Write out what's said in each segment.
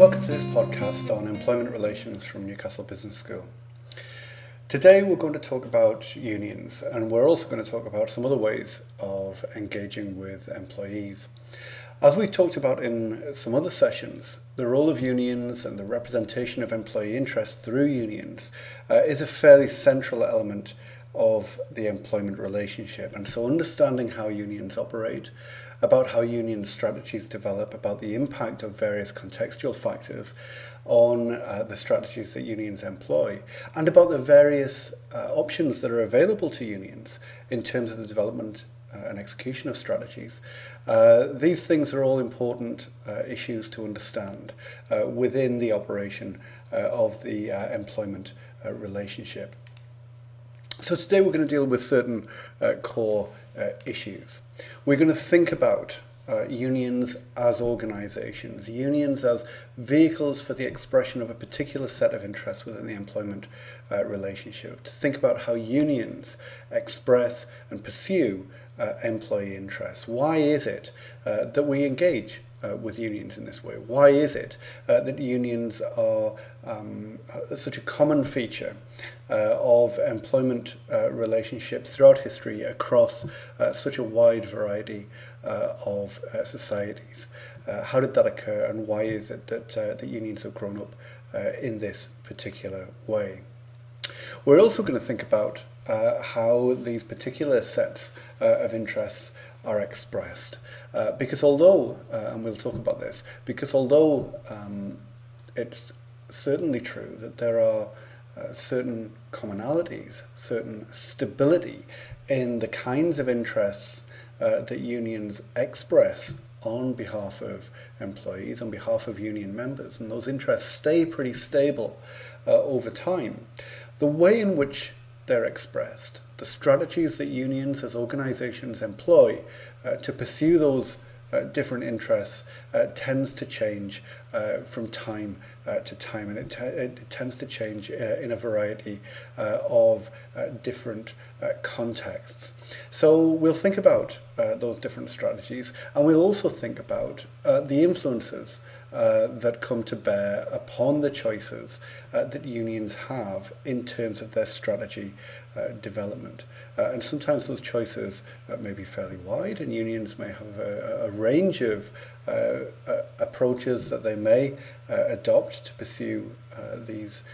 Welcome to this podcast on employment relations from Newcastle Business School. Today we're going to talk about unions, and we're also going to talk about some other ways of engaging with employees. As we talked about in some other sessions, the role of unions and the representation of employee interests through unions is a fairly central element of the employment relationship. And so understanding how unions operate, about how union strategies develop, about the impact of various contextual factors on the strategies that unions employ, and about the various options that are available to unions in terms of the development and execution of strategies. These things are all important issues to understand within the operation of the employment relationship. So today we're going to deal with certain core issues. We're going to think about unions as organisations, unions as vehicles for the expression of a particular set of interests within the employment relationship, to think about how unions express and pursue employee interests. Why is it that we engage with unions in this way? Why is it that unions are such a common feature of employment relationships throughout history across such a wide variety of societies? How did that occur, and why is it that the unions have grown up in this particular way? We're also going to think about how these particular sets of interests are expressed, because although, and we'll talk about this, because although it's certainly true that there are certain commonalities, certain stability in the kinds of interests that unions express on behalf of employees, on behalf of union members, and those interests stay pretty stable over time, the way in which they're expressed, the strategies that unions as organisations employ to pursue those different interests tends to change from time to time, and it tends to change in a variety of different contexts. So we'll think about those different strategies, and we'll also think about the influences that come to bear upon the choices that unions have in terms of their strategy development. And sometimes those choices may be fairly wide, and unions may have a range of approaches that they may adopt to pursue these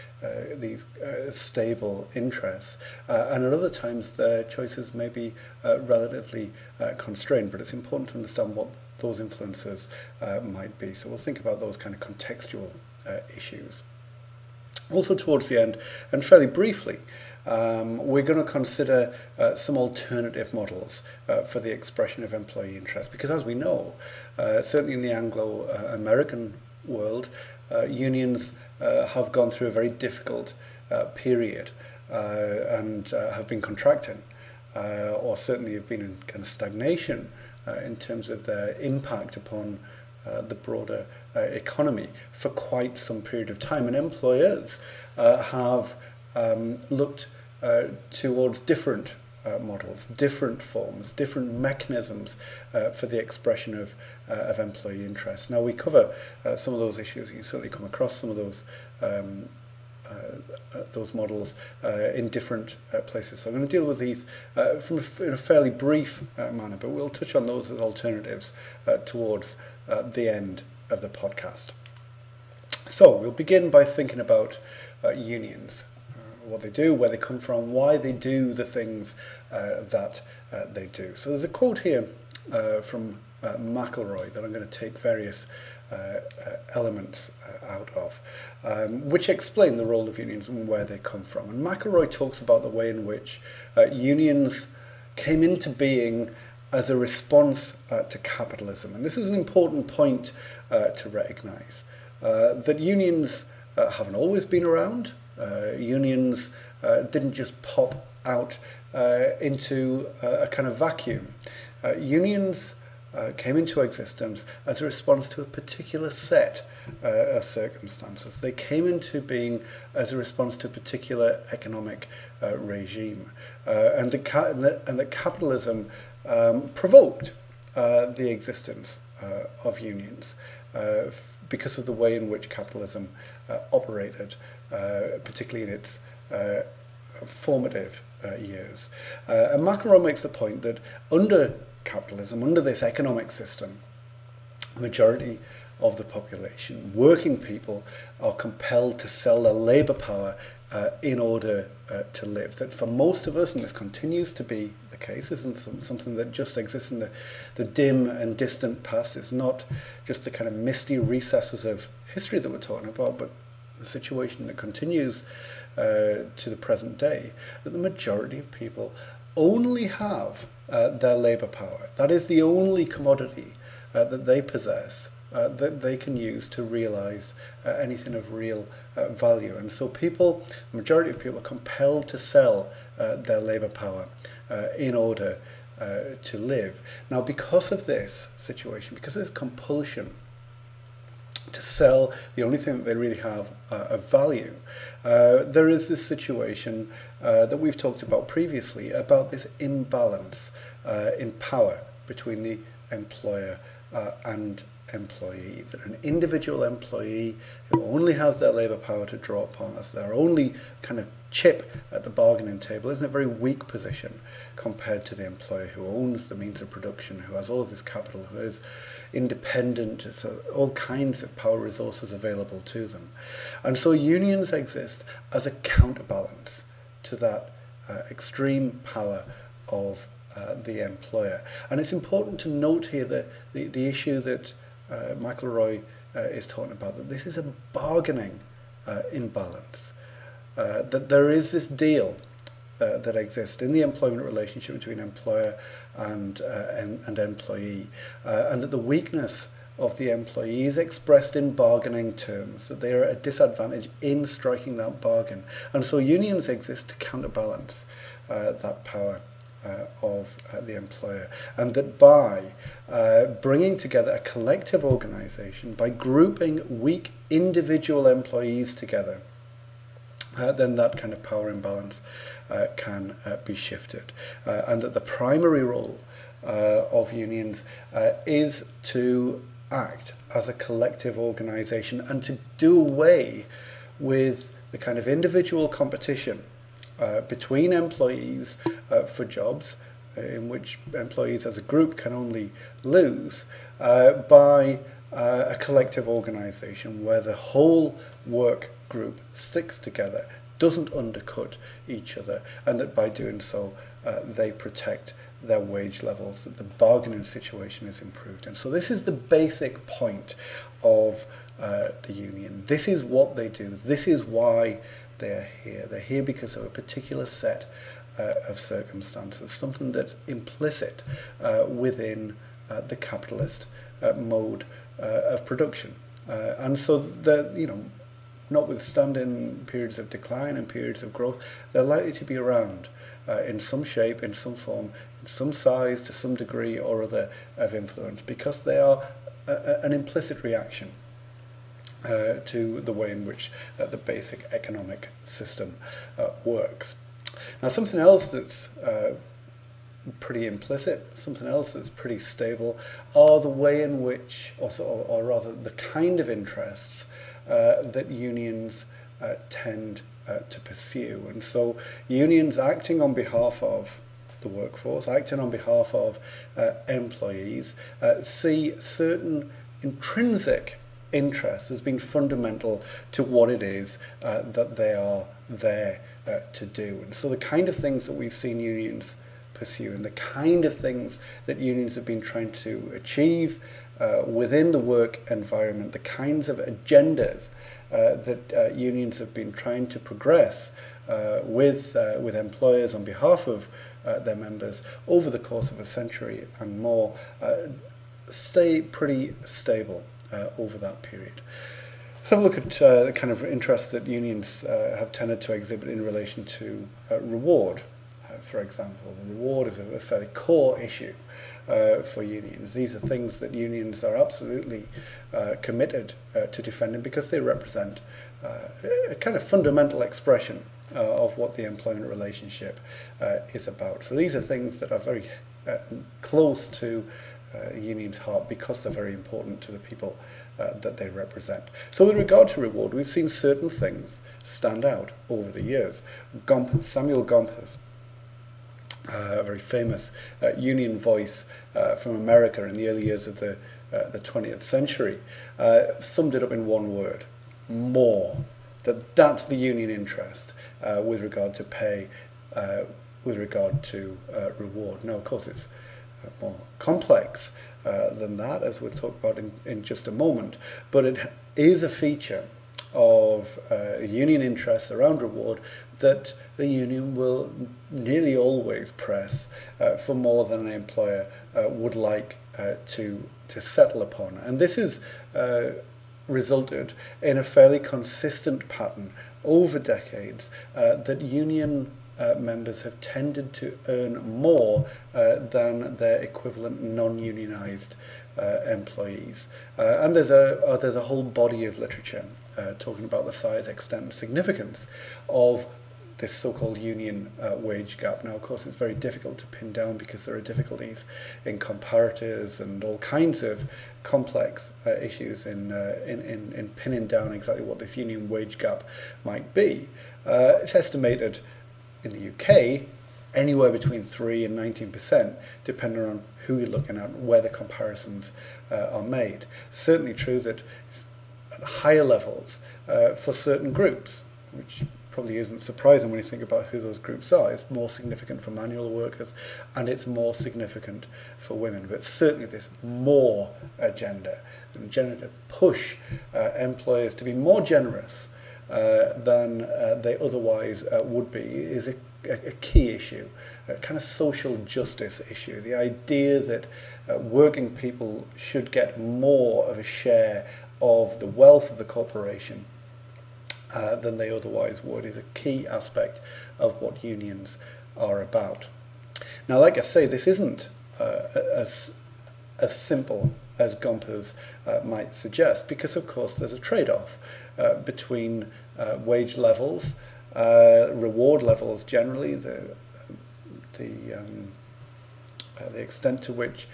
stable interests. And at other times their choices may be relatively constrained, but it's important to understand what those influences might be. So we'll think about those kind of contextual issues. Also towards the end, and fairly briefly, we're going to consider some alternative models for the expression of employee interest, because as we know, certainly in the Anglo-American world, unions have gone through a very difficult period and have been contracting, or certainly have been in kind of stagnation in terms of their impact upon the broader economy for quite some period of time. And employers have looked towards different models, different forms, different mechanisms for the expression of employee interest. Now we cover some of those issues. You can certainly come across some of those models in different places. So I'm going to deal with these in a fairly brief manner, but we'll touch on those as alternatives towards the end of the podcast. So we'll begin by thinking about unions, what they do, where they come from, why they do the things that they do. So there's a quote here from McElroy that I'm going to take various elements out of, which explain the role of unions and where they come from. And McElroy talks about the way in which unions came into being as a response to capitalism. And this is an important point to recognise, that unions haven't always been around. Unions didn't just pop out into a kind of vacuum. Unions came into existence as a response to a particular set of circumstances. They came into being as a response to a particular economic regime, and that capitalism provoked the existence of unions because of the way in which capitalism operated, particularly in its formative years. And McElroy makes the point that under capitalism, under this economic system, the majority of the population, working people, are compelled to sell their labour power in order to live. That for most of us, and this continues to be the case, isn't something that just exists in the dim and distant past. It's not just the kind of misty recesses of history that we're talking about, but the situation that continues to the present day, that the majority of people only have their labour power. That is the only commodity that they possess that they can use to realise anything of real value. And so people, the majority of people, are compelled to sell their labour power in order to live. Now, because of this situation, because of this compulsion to sell the only thing that they really have of value, there is this situation that we've talked about previously, about this imbalance in power between the employer and employee. That an individual employee who only has their labour power to draw upon, as their only kind of chip at the bargaining table, is in a very weak position compared to the employer who owns the means of production, who has all of this capital, who is independent, so all kinds of power resources available to them. And so unions exist as a counterbalance to that extreme power of the employer. And it's important to note here that the issue that McElroy is talking about, that this is a bargaining imbalance, that there is this deal that exists in the employment relationship between employer and employee, and that the weakness of the employee is expressed in bargaining terms, that they are at a disadvantage in striking that bargain. And so unions exist to counterbalance that power of the employer, and that by bringing together a collective organisation, by grouping weak individual employees together, then that kind of power imbalance can be shifted, and that the primary role of unions is to act as a collective organisation and to do away with the kind of individual competition between employees for jobs, in which employees as a group can only lose, by a collective organisation where the whole work group sticks together, doesn't undercut each other, and that by doing so they protect their wage levels, that the bargaining situation is improved. And so this is the basic point of the union. This is what they do. This is why they're here. They're here because of a particular set of circumstances, something that's implicit within the capitalist mode of production. And so that, notwithstanding periods of decline and periods of growth, they're likely to be around in some shape, in some form, in some size, to some degree or other of influence, because they are an implicit reaction to the way in which the basic economic system works. Now, something else that's pretty implicit, something else that's pretty stable, are the way in which, or rather the kind of interests that unions tend to pursue. And so unions acting on behalf of the workforce, acting on behalf of employees, see certain intrinsic interests as being fundamental to what it is that they are there to do. And so the kind of things that we've seen unions pursue, and the kind of things that unions have been trying to achieve within the work environment, the kinds of agendas that unions have been trying to progress with employers on behalf of their members over the course of a century and more, stay pretty stable over that period. Let's have a look at the kind of interests that unions have tended to exhibit in relation to reward. For example, reward is a fairly core issue for unions. These are things that unions are absolutely committed to defending, because they represent a kind of fundamental expression of what the employment relationship is about. So these are things that are very close to union's heart because they're very important to the people that they represent. So with regard to reward, we've seen certain things stand out over the years. Samuel Gompers, a very famous union voice from America in the early years of the 20th century, summed it up in one word: more. That's the union interest with regard to pay, with regard to reward. Now, of course, it's more complex than that, as we'll talk about in just a moment, but it is a feature of union interests around reward that the union will nearly always press for more than an employer would like to settle upon. And this has resulted in a fairly consistent pattern over decades that union members have tended to earn more than their equivalent non-unionized employees. And there's a whole body of literature talking about the size, extent, and significance of this so-called union wage gap. Now, of course, it's very difficult to pin down because there are difficulties in comparators and all kinds of complex issues in pinning down exactly what this union wage gap might be. It's estimated in the UK anywhere between 3 and 19%, depending on who you're looking at, where the comparisons are made. Certainly true that it's at higher levels for certain groups, which probably isn't surprising when you think about who those groups are. It's more significant for manual workers and it's more significant for women. But certainly this more agenda to push employers to be more generous than they otherwise would be is a key issue, a kind of social justice issue. The idea that working people should get more of a share of the wealth of the corporation than they otherwise would is a key aspect of what unions are about. Now, like I say, this isn't as simple as Gompers might suggest, because of course there's a trade-off between wage levels, reward levels generally, the extent to which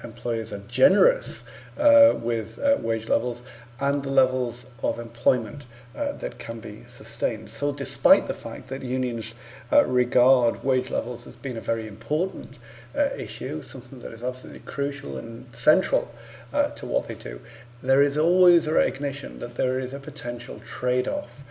employers are generous with wage levels, and the levels of employment that can be sustained. So despite the fact that unions regard wage levels as being a very important issue, something that is absolutely crucial and central to what they do, there is always a recognition that there is a potential trade-off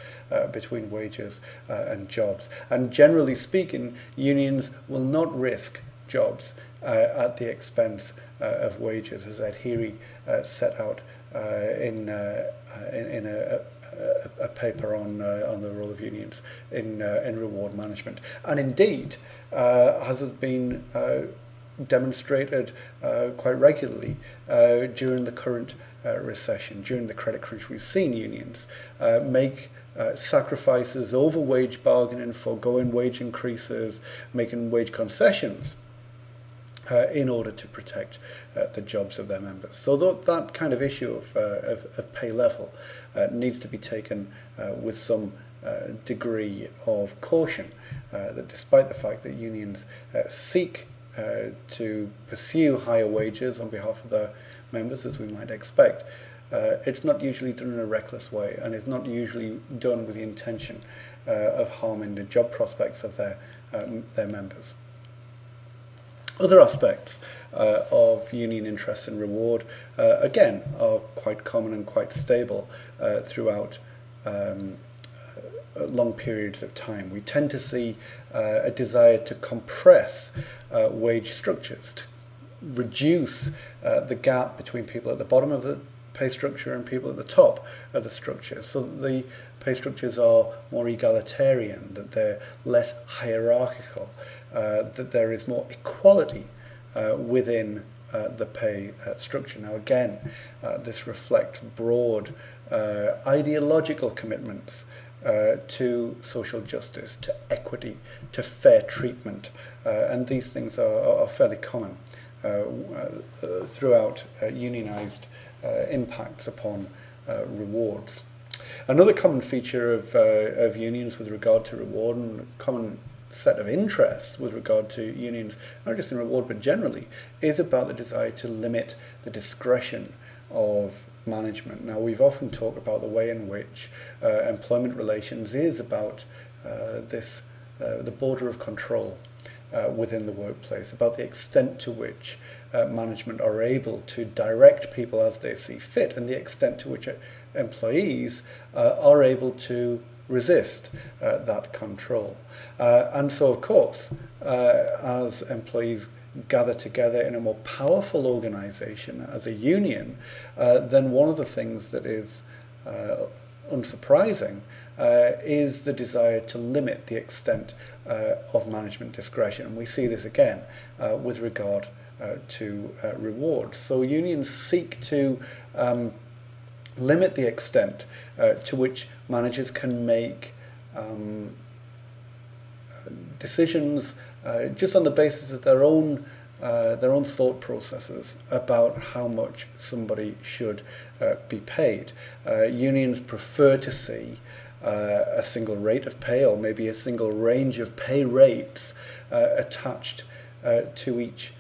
between wages and jobs. And generally speaking, unions will not risk jobs at the expense of wages, as Ed Heary set out in a paper on the role of unions in reward management. And indeed, as has been demonstrated quite regularly during the current recession, during the credit crunch, we've seen unions make sacrifices over wage bargaining, foregoing wage increases, making wage concessions in order to protect the jobs of their members. So that kind of issue of pay level needs to be taken with some degree of caution, that despite the fact that unions seek to pursue higher wages on behalf of their members, as we might expect, it's not usually done in a reckless way, and it's not usually done with the intention of harming the job prospects of their members. Other aspects of union interest and reward, again, are quite common and quite stable throughout long periods of time. We tend to see a desire to compress wage structures, to reduce the gap between people at the bottom of the pay structure and people at the top of the structure, so that the pay structures are more egalitarian, that they're less hierarchical, that there is more equality within the pay structure. Now again, this reflects broad ideological commitments to social justice, to equity, to fair treatment, and these things are fairly common throughout unionized impacts upon rewards. Another common feature of unions with regard to reward, and common set of interests with regard to unions, not just in reward but generally, is about the desire to limit the discretion of management. Now, we've often talked about the way in which employment relations is about the border of control within the workplace, about the extent to which management are able to direct people as they see fit, and the extent to which employees are able to resist that control. And so, of course, as employees gather together in a more powerful organisation as a union, then one of the things that is unsurprising is the desire to limit the extent of management discretion. And we see this again with regard to rewards. So unions seek to limit the extent to which managers can make decisions just on the basis of their own thought processes about how much somebody should be paid. Unions prefer to see a single rate of pay, or maybe a single range of pay rates attached to each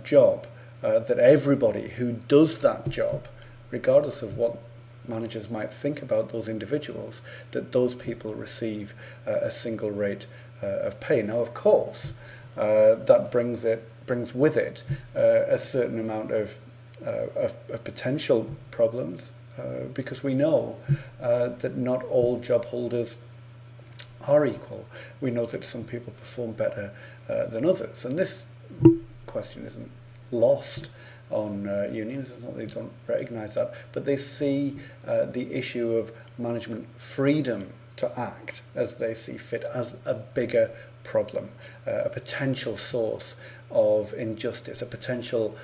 job, that everybody who does that job, regardless of what managers might think about those individuals, that those people receive a single rate of pay. Now, of course, that brings with it a certain amount of potential problems, because we know that not all job holders are equal. We know that some people perform better than others, and this question isn't lost on unions. It's not that they don't recognise that, but they see the issue of management freedom to act as they see fit as a bigger problem, a potential source of injustice, a potential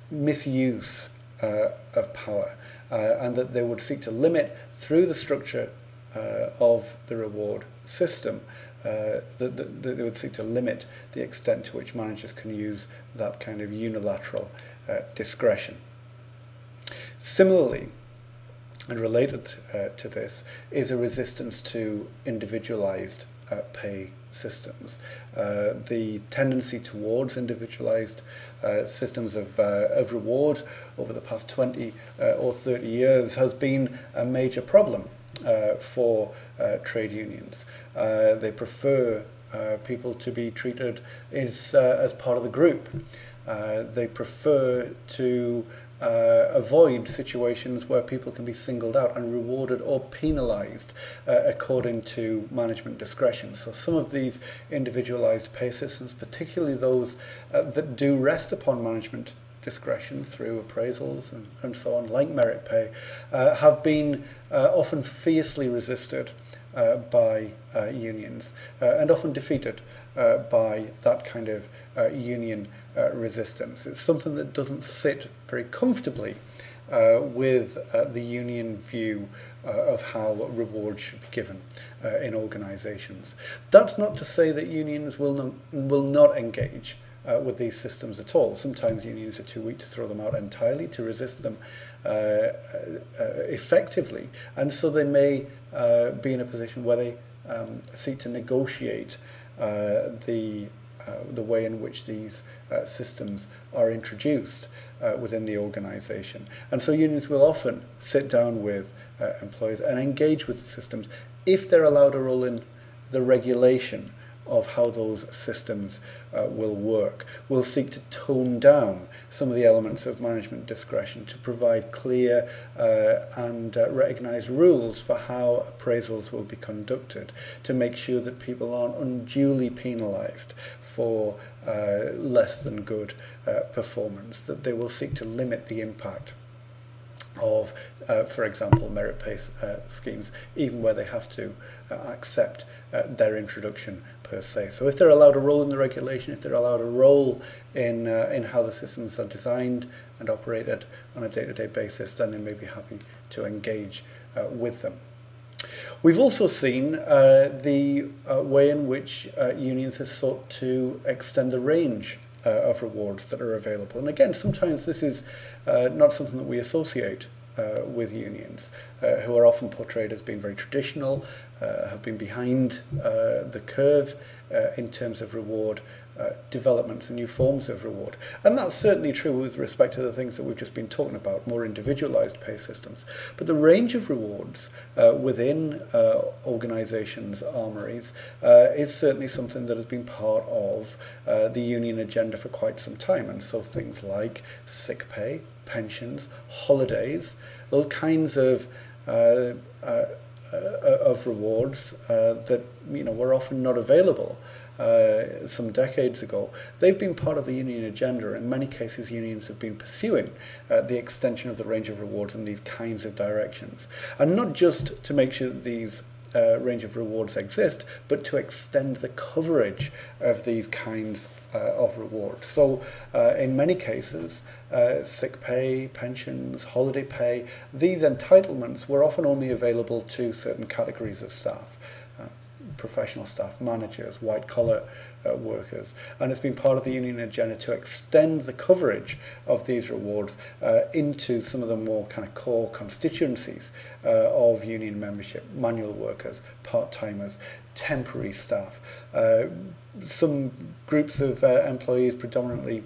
misuse of power, and that they would seek to limit through the structure of the reward system, that they would seek to limit the extent to which managers can use that kind of unilateral discretion. Similarly, and related to this, is a resistance to individualized pay systems. The tendency towards individualized systems of reward over the past 20 or 30 years has been a major problem for trade unions. They prefer people to be treated as part of the group. They prefer to avoid situations where people can be singled out and rewarded or penalised according to management discretion. So some of these individualised pay systems, particularly those that do rest upon management discretion through appraisals and so on, like merit pay, have been often fiercely resisted by unions and often defeated by that kind of union resistance. It's something that doesn't sit very comfortably with the union view of how rewards should be given in organisations. That's not to say that unions will not engage with these systems at all. Sometimes unions are too weak to throw them out entirely, to resist them effectively, and so they may be in a position where they seek to negotiate the way in which these systems are introduced within the organisation. And so unions will often sit down with employees and engage with the systems if they're allowed a role in the regulation of how those systems will work. We'll seek to tone down some of the elements of management discretion to provide clear and recognised rules for how appraisals will be conducted, to make sure that people aren't unduly penalised for less than good performance, that they will seek to limit the impact of, for example, merit pay schemes, even where they have to accept their introduction per se. So if they're allowed a role in the regulation, if they're allowed a role in how the systems are designed and operated on a day-to-day basis, then they may be happy to engage with them. We've also seen the way in which unions have sought to extend the range of rewards that are available. And again, sometimes this is not something that we associate with unions, who are often portrayed as being very traditional, have been behind the curve in terms of reward developments and new forms of reward. And that's certainly true with respect to the things that we've just been talking about, more individualized pay systems. But the range of rewards within organizations' armories is certainly something that has been part of the union agenda for quite some time. And so things like sick pay, pensions, holidays, those kinds of rewards that were often not available some decades ago, they've been part of the union agenda. In many cases, unions have been pursuing the extension of the range of rewards in these kinds of directions. And not just to make sure that these range of rewards exist, but to extend the coverage of these kinds of rewards. So in many cases, sick pay, pensions, holiday pay, these entitlements were often only available to certain categories of staff. Professional staff, managers, white-collar workers, and it's been part of the union agenda to extend the coverage of these rewards into some of the more kind of core constituencies of union membership: manual workers, part-timers, temporary staff, some groups of employees, predominantly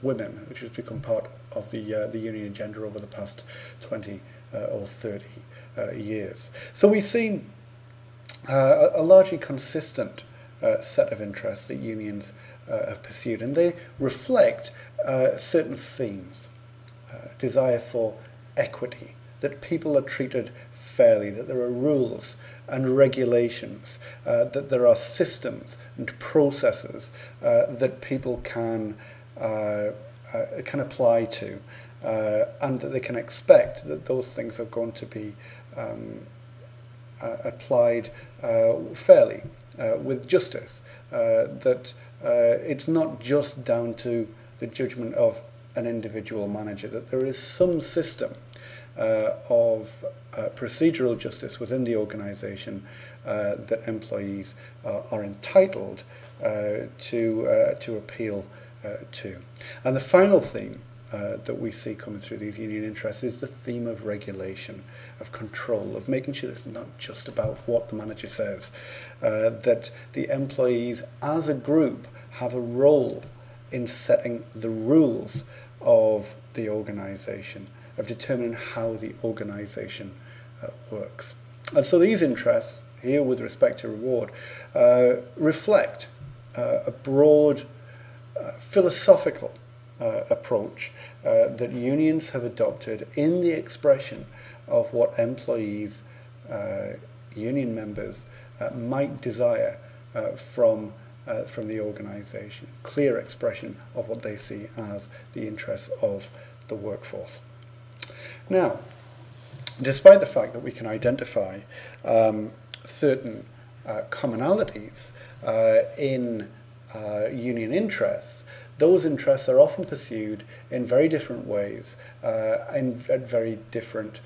women, which has become part of the union agenda over the past 20 or 30 years. So we've seen a largely consistent set of interests that unions have pursued, and they reflect certain themes: desire for equity, that people are treated fairly, that there are rules and regulations, that there are systems and processes that people can apply to, and that they can expect that those things are going to be applied fairly, with justice, that it's not just down to the judgment of an individual manager, that there is some system of procedural justice within the organisation that employees are entitled to appeal to. And the final theme that we see coming through these union interests is the theme of regulation, of control, of making sure it's not just about what the manager says, that the employees as a group have a role in setting the rules of the organisation, of determining how the organisation works. And so these interests, here with respect to reward, reflect a broad philosophical approach that unions have adopted in the expression of what employees, union members, might desire from the organisation. Clear expression of what they see as the interests of the workforce. Now, despite the fact that we can identify certain commonalities in union interests, those interests are often pursued in very different ways and at very different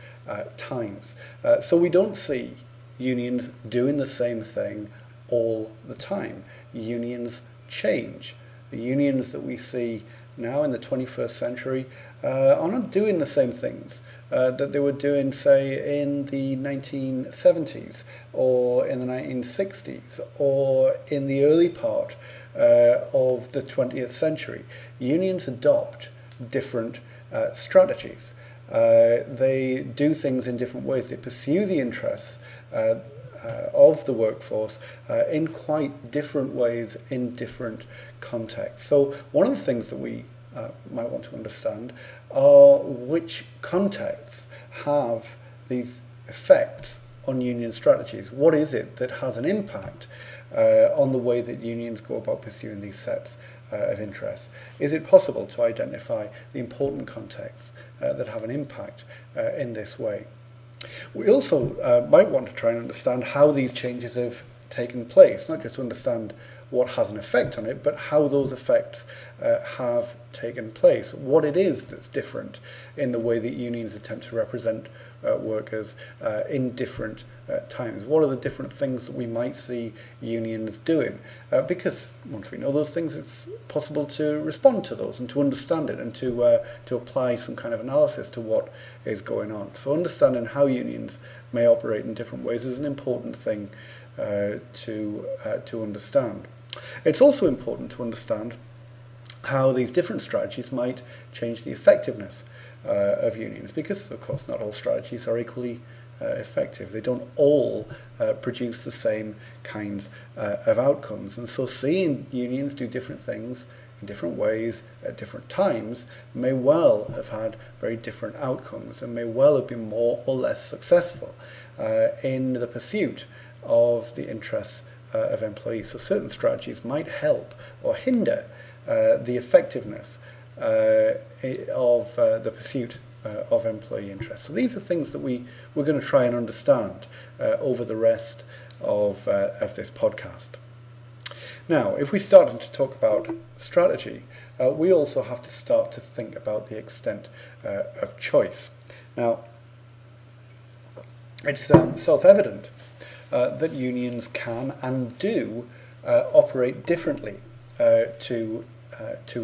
times. So we don't see unions doing the same thing all the time. Unions change. The unions that we see now in the 21st century are not doing the same things that they were doing, say, in the 1970s or in the 1960s or in the early part of the 20th century. Unions adopt different strategies. They do things in different ways. They pursue the interests of the workforce in quite different ways in different contexts. So one of the things that we might want to understand are which contexts have these effects on union strategies. What is it that has an impact on the way that unions go about pursuing these sets of interests? Is it possible to identify the important contexts that have an impact in this way? We also might want to try and understand how these changes have taken place, not just to understand what has an effect on it, but how those effects have taken place, what it is that's different in the way that unions attempt to represent workers in different times? What are the different things that we might see unions doing? Because once we know those things, it's possible to respond to those and to understand it and to apply some kind of analysis to what is going on. So understanding how unions may operate in different ways is an important thing to understand. It's also important to understand how these different strategies might change the effectiveness of unions, because of course not all strategies are equally effective. They don't all produce the same kinds of outcomes, and so seeing unions do different things in different ways at different times may well have had very different outcomes and may well have been more or less successful in the pursuit of the interests of employees. So certain strategies might help or hinder the effectiveness of the pursuit of employee interests. So these are things that we're going to try and understand over the rest of this podcast. Now, if we started to talk about strategy, we also have to start to think about the extent of choice. Now, it's self-evident that unions can and do operate differently to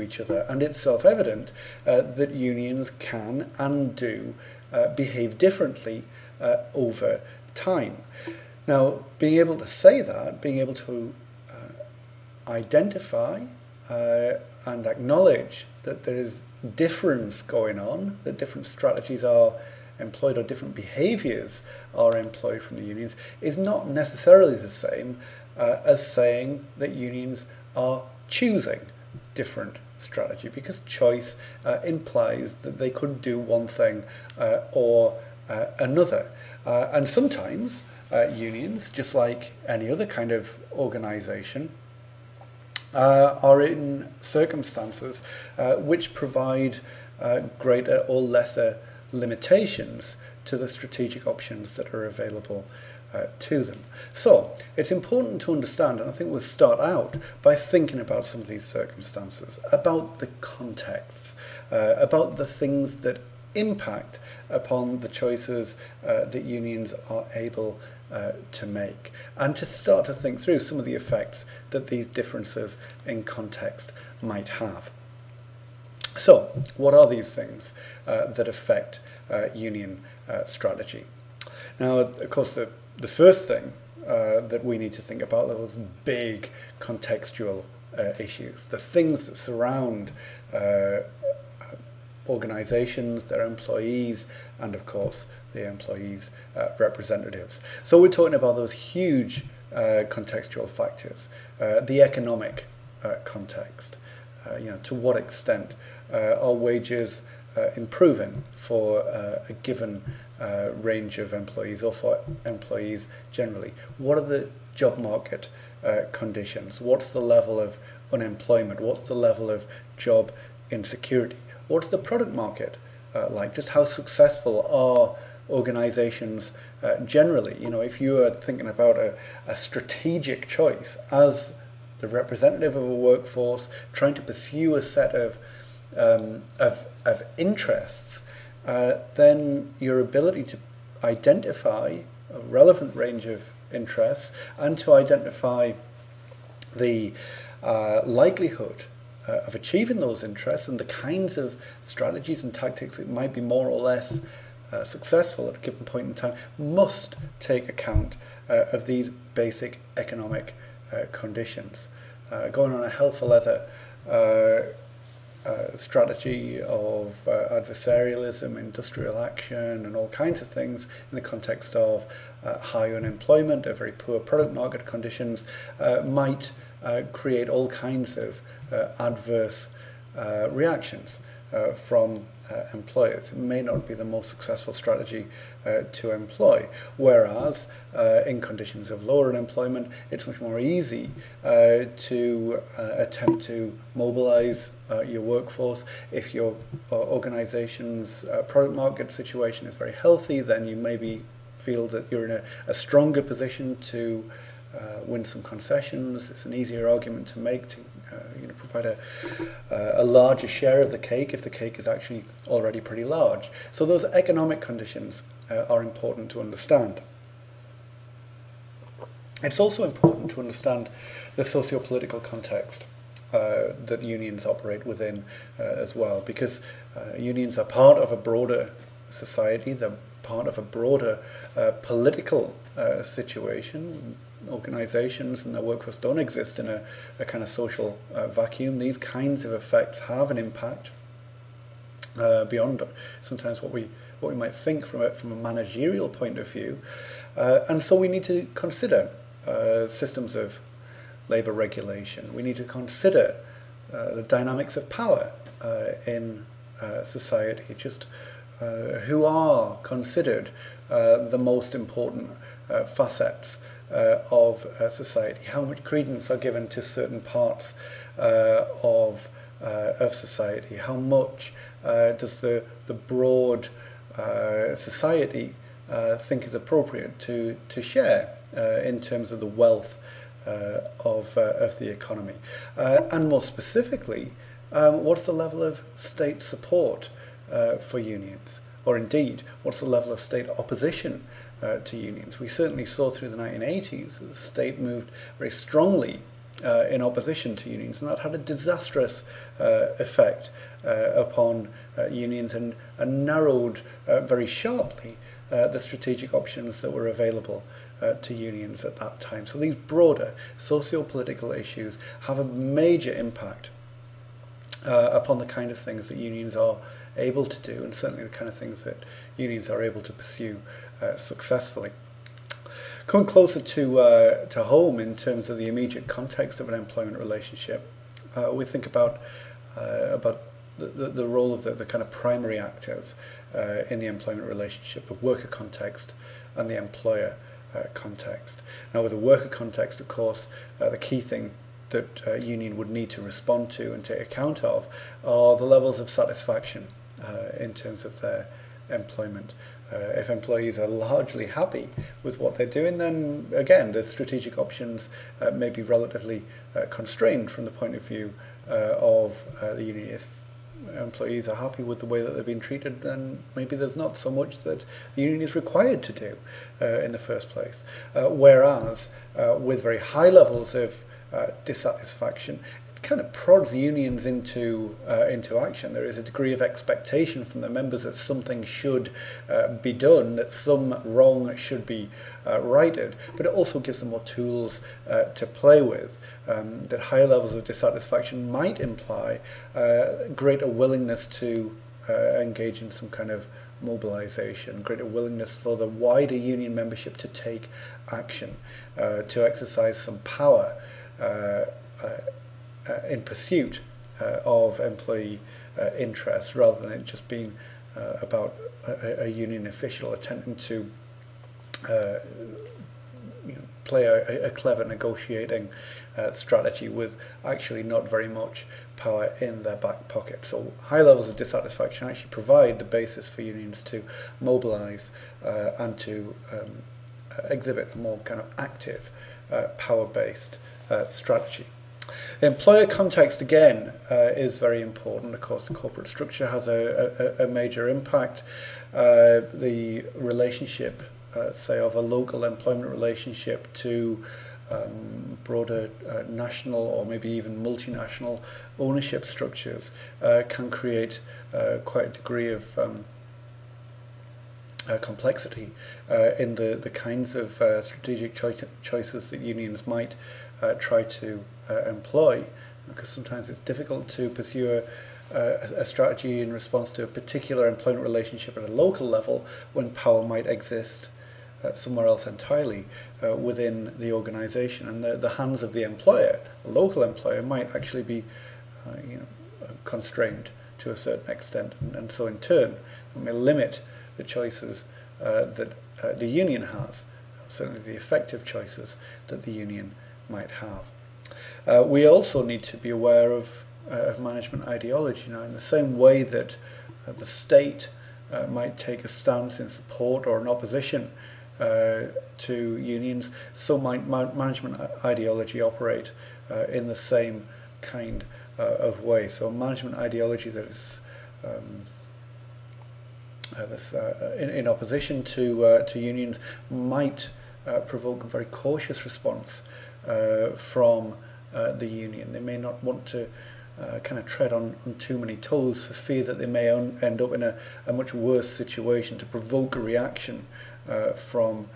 each other, and it's self-evident that unions can and do behave differently over time. Now, being able to say that, being able to identify and acknowledge that there is difference going on, that different strategies are employed or different behaviours are employed from the unions, is not necessarily the same as saying that unions are choosing different strategy, because choice implies that they could do one thing or another. And sometimes unions, just like any other kind of organisation, are in circumstances which provide greater or lesser limitations to the strategic options that are available to them. So it's important to understand, and I think we'll start out by thinking about some of these circumstances, about the contexts, about the things that impact upon the choices that unions are able to make, and to start to think through some of the effects that these differences in context might have. So, what are these things that affect union strategy? Now, of course, the first thing that we need to think about are those big contextual issues, the things that surround organisations, their employees, and of course the employees' representatives. So we're talking about those huge contextual factors, the economic context. To what extent are wages improving for a given range of employees, or for employees generally? What are the job market conditions? What's the level of unemployment? What's the level of job insecurity? What's the product market like? Just how successful are organizations generally? If you are thinking about a strategic choice as the representative of a workforce trying to pursue a set of interests, then your ability to identify a relevant range of interests and to identify the likelihood of achieving those interests and the kinds of strategies and tactics that might be more or less successful at a given point in time must take account of these basic economic conditions. Going on a hell for leather strategy of adversarialism, industrial action, and all kinds of things in the context of high unemployment, very poor product market conditions, might create all kinds of adverse reactions from employers. It may not be the most successful strategy to employ, whereas in conditions of lower unemployment, it's much more easy to attempt to mobilize your workforce. If your organization's product market situation is very healthy, then you maybe feel that you're in a stronger position to win some concessions. It's an easier argument to make to provide a larger share of the cake if the cake is actually already pretty large. So those economic conditions are important to understand. It's also important to understand the socio-political context that unions operate within as well, because unions are part of a broader society, they're part of a broader political situation. Organisations and their workforce don't exist in a kind of social vacuum. These kinds of effects have an impact beyond sometimes what we might think from a managerial point of view, and so we need to consider systems of labour regulation. We need to consider the dynamics of power in society, just who are considered the most important facets of society, how much credence are given to certain parts of society, how much does the broad society think is appropriate to share in terms of the wealth of the economy, and more specifically, what's the level of state support for unions, or indeed what's the level of state opposition to unions. We certainly saw through the 1980s that the state moved very strongly in opposition to unions, and that had a disastrous effect upon unions and narrowed very sharply the strategic options that were available to unions at that time. So these broader socio-political issues have a major impact upon the kind of things that unions are able to do, and certainly the kind of things that unions are able to pursue successfully. Coming closer to home in terms of the immediate context of an employment relationship, we think about the role of the kind of primary actors in the employment relationship, the worker context and the employer context. Now, with the worker context, of course, the key thing that a union would need to respond to and take account of are the levels of satisfaction in terms of their employment. If employees are largely happy with what they're doing, then again, the strategic options may be relatively constrained from the point of view of the union. If employees are happy with the way that they've been treated, then maybe there's not so much that the union is required to do in the first place. Whereas with very high levels of dissatisfaction, kind of prods unions into action. There is a degree of expectation from the members that something should be done, that some wrong should be righted, but it also gives them more tools to play with. That higher levels of dissatisfaction might imply greater willingness to engage in some kind of mobilization, greater willingness for the wider union membership to take action, to exercise some power in pursuit of employee interests, rather than it just being about a union official attempting to play a clever negotiating strategy with actually not very much power in their back pocket. So high levels of dissatisfaction actually provide the basis for unions to mobilize and to exhibit a more kind of active power-based strategy. The employer context, again, is very important. Of course, the corporate structure has a major impact. The relationship, say, of a local employment relationship to broader national or maybe even multinational ownership structures can create quite a degree of complexity in the kinds of strategic choices that unions might try to employ, because sometimes it's difficult to pursue a strategy in response to a particular employment relationship at a local level when power might exist somewhere else entirely within the organisation, and the hands of the employer, the local employer, might actually be constrained to a certain extent, and so in turn it may limit the choices that the union has, certainly the effective choices that the union might have. We also need to be aware of management ideology. Now, in the same way that the state might take a stance in support or in opposition to unions, so might management ideology operate in the same kind of way. So a management ideology that is in opposition to unions might provoke a very cautious response from the union. They may not want to kind of tread on too many toes for fear that they may end up in a much worse situation, to provoke a reaction from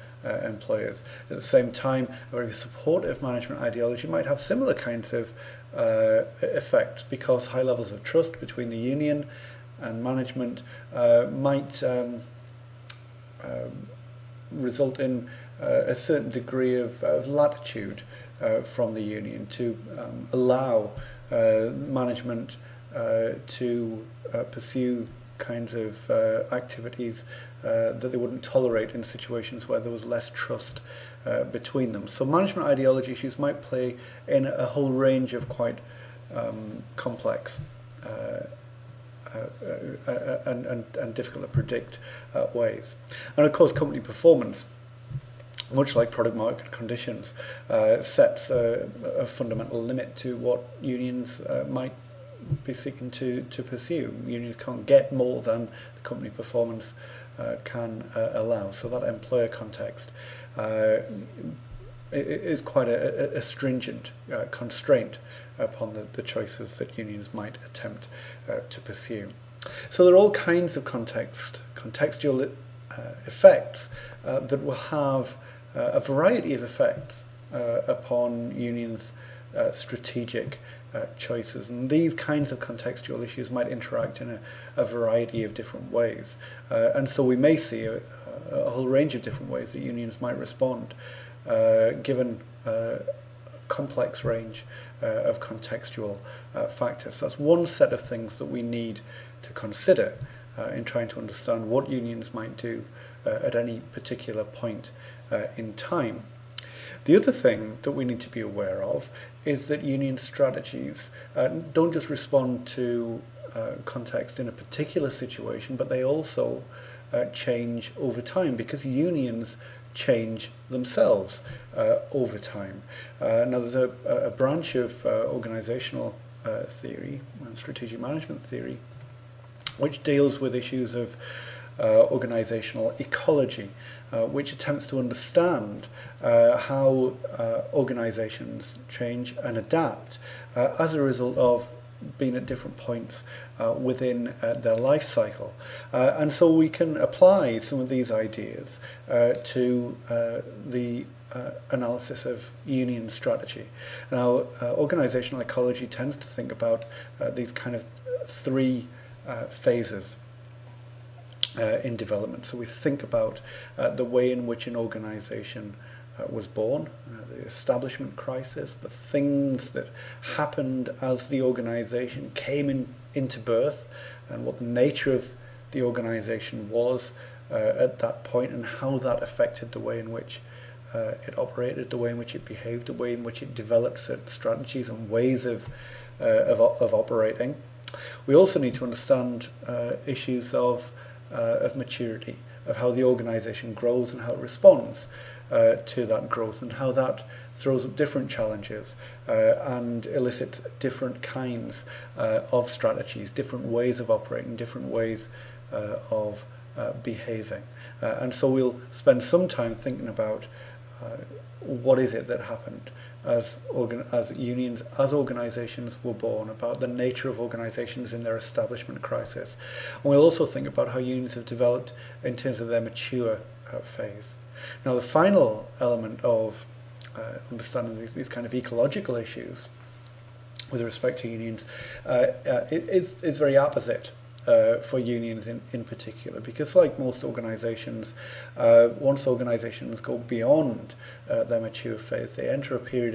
employers. At the same time, a very supportive management ideology might have similar kinds of effects, because high levels of trust between the union and management might result in a certain degree of latitude from the union to allow management to pursue kinds of activities that they wouldn't tolerate in situations where there was less trust between them. So management ideology issues might play in a whole range of quite complex and difficult to predict ways. And of course, company performance, much like product market conditions, sets a fundamental limit to what unions might be seeking to pursue. Unions can't get more than the company performance can allow. So that employer context is quite a stringent constraint upon the choices that unions might attempt to pursue. So there are all kinds of contextual effects that will have a variety of effects upon unions' strategic choices, and these kinds of contextual issues might interact in a variety of different ways, and so we may see a whole range of different ways that unions might respond given a complex range of contextual factors. That's one set of things that we need to consider in trying to understand what unions might do at any particular point in time. The other thing that we need to be aware of is that union strategies don't just respond to context in a particular situation, but they also change over time, because unions change themselves over time. Now there's a branch of organizational theory, strategic management theory, which deals with issues of organizational ecology, which attempts to understand how organizations change and adapt as a result of being at different points within their life cycle. And so we can apply some of these ideas to the analysis of union strategy. Now, organizational ecology tends to think about these kind of three phases in development. So we think about the way in which an organization was born, the establishment crisis, the things that happened as the organization came into birth, and what the nature of the organization was at that point, and how that affected the way in which it operated, the way in which it behaved, the way in which it developed certain strategies and ways of operating. We also need to understand issues of maturity, of how the organization grows and how it responds to that growth, and how that throws up different challenges and elicits different kinds of strategies, different ways of operating, different ways of behaving. And so we'll spend some time thinking about what is it that happened as unions, as organizations were born, about the nature of organizations in their establishment crisis. And we'll also think about how unions have developed in terms of their mature phase. Now, the final element of understanding these kind of ecological issues with respect to unions is very opposite for unions in particular, because like most organizations, once organizations go beyond their mature phase, they enter a period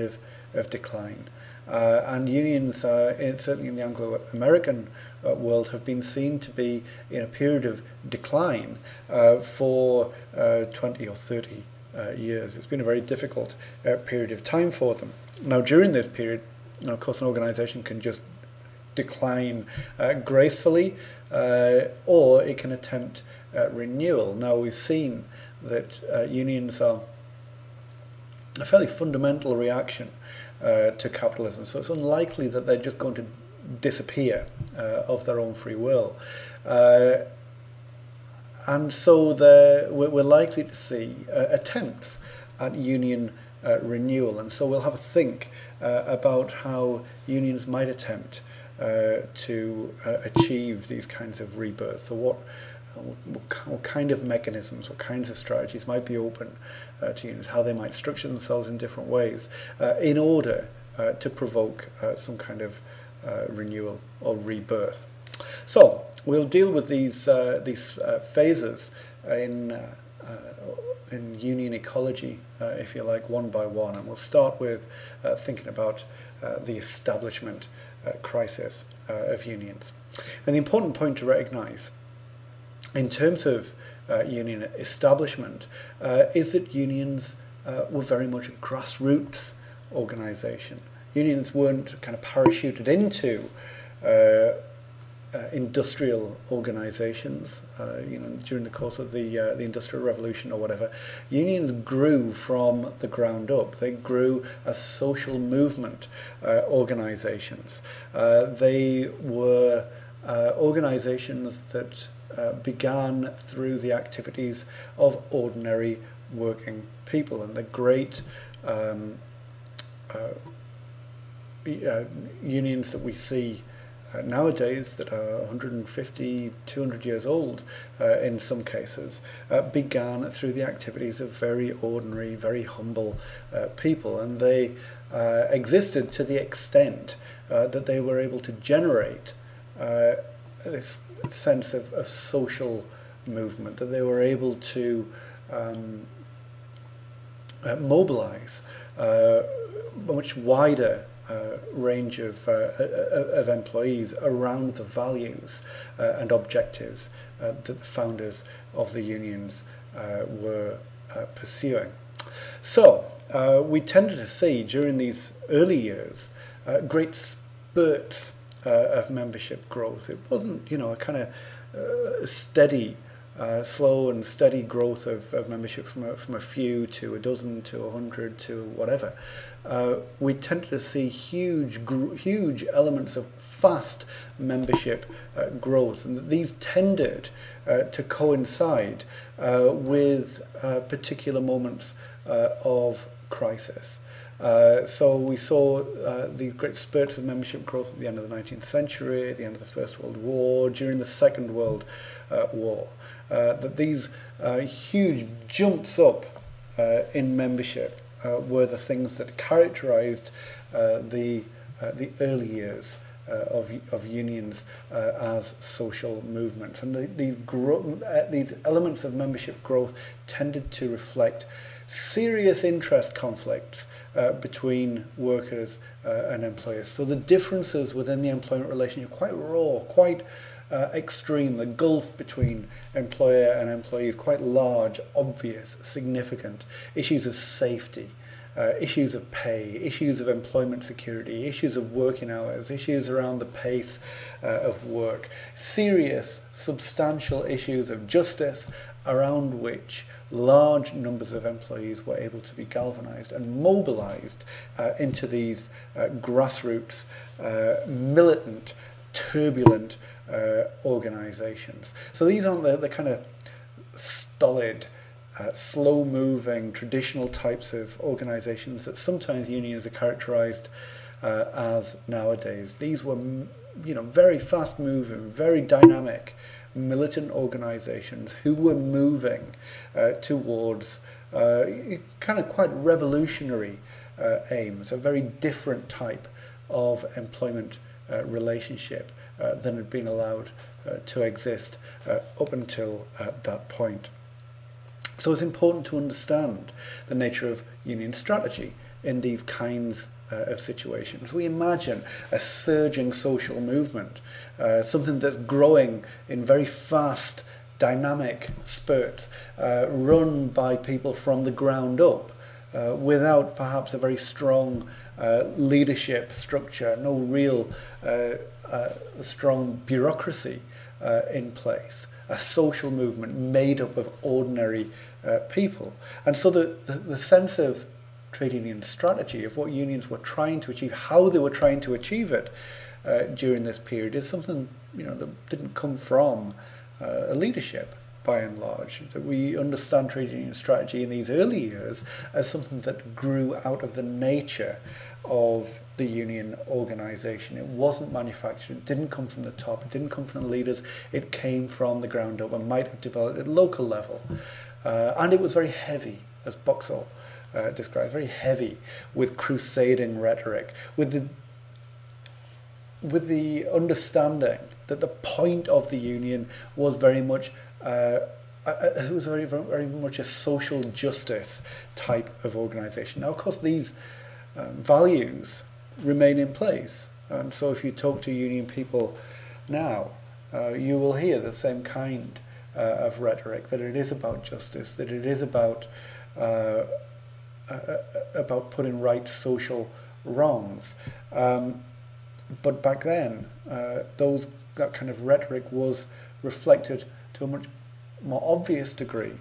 of decline. And unions, certainly in the Anglo-American world, have been seen to be in a period of decline for 20 or 30 years. It's been a very difficult period of time for them. Now, during this period, of course, an organization can just decline gracefully, or it can attempt renewal. Now, we've seen that unions are a fairly fundamental reaction to capitalism. So it's unlikely that they're just going to disappear of their own free will. And so we're likely to see attempts at union renewal. And so we'll have a think about how unions might attempt to achieve these kinds of rebirths. So what kind of mechanisms, what kinds of strategies might be open to unions, how they might structure themselves in different ways in order to provoke some kind of renewal or rebirth. So we'll deal with these phases in union ecology, if you like, one by one, and we'll start with thinking about the establishment crisis of unions. And the important point to recognise in terms of union establishment is that unions were very much a grassroots organisation. Unions weren't kind of parachuted into industrial organisations, during the course of the Industrial Revolution or whatever. Unions grew from the ground up. They grew as social movement organisations. They were organisations that began through the activities of ordinary working people, and the great unions that we see nowadays that are 150, 200 years old in some cases, began through the activities of very ordinary, very humble people, and they existed to the extent that they were able to generate this sense of social movement, that they were able to mobilize a much wider range of employees around the values and objectives that the founders of the unions were pursuing. So we tended to see during these early years great spurts of membership growth. It wasn't, a kind of steady, slow and steady growth of membership from a few to a dozen to 100 to whatever. We tended to see huge elements of fast membership growth, and these tended to coincide with particular moments of crisis. So we saw these great spurts of membership growth at the end of the 19th century, at the end of the First World War, during the Second World War. That these huge jumps up in membership were the things that characterized the early years of unions as social movements. And these elements of membership growth tended to reflect serious interest conflicts between workers and employers. So the differences within the employment relationship are quite raw, quite extreme. The gulf between employer and employee is quite large, obvious, significant. Issues of safety, issues of pay, issues of employment security, issues of working hours, issues around the pace of work, serious, substantial issues of justice around which large numbers of employees were able to be galvanized and mobilized into these grassroots, militant, turbulent organizations. So these aren't the kind of stolid, slow-moving, traditional types of organizations that sometimes unions are characterized as nowadays. These were, very fast-moving, very dynamic, militant organizations who were moving towards kind of quite revolutionary aims, a very different type of employment relationship than had been allowed to exist up until that point. So it's important to understand the nature of union strategy in these kinds of situations. We imagine a surging social movement, something that's growing in very fast, dynamic spurts, run by people from the ground up, without perhaps a very strong leadership structure, no real strong bureaucracy in place. A social movement made up of ordinary people. And so the sense of trade union strategy, of what unions were trying to achieve, how they were trying to achieve it during this period, is something that didn't come from a leadership, by and large. That we understand trade union strategy in these early years as something that grew out of the nature of the union organisation. It wasn't manufactured, it didn't come from the top, it didn't come from the leaders, it came from the ground up and might have developed at local level. And it was very heavy, as Boxall describes, very heavy, with crusading rhetoric, with the understanding that the point of the union was very much it was very much a social justice type of organisation. Now, of course, these values remain in place, and so if you talk to union people now, you will hear the same kind of rhetoric, that it is about justice, that it is about putting right social wrongs. But back then, that kind of rhetoric was reflected to a much more obvious degree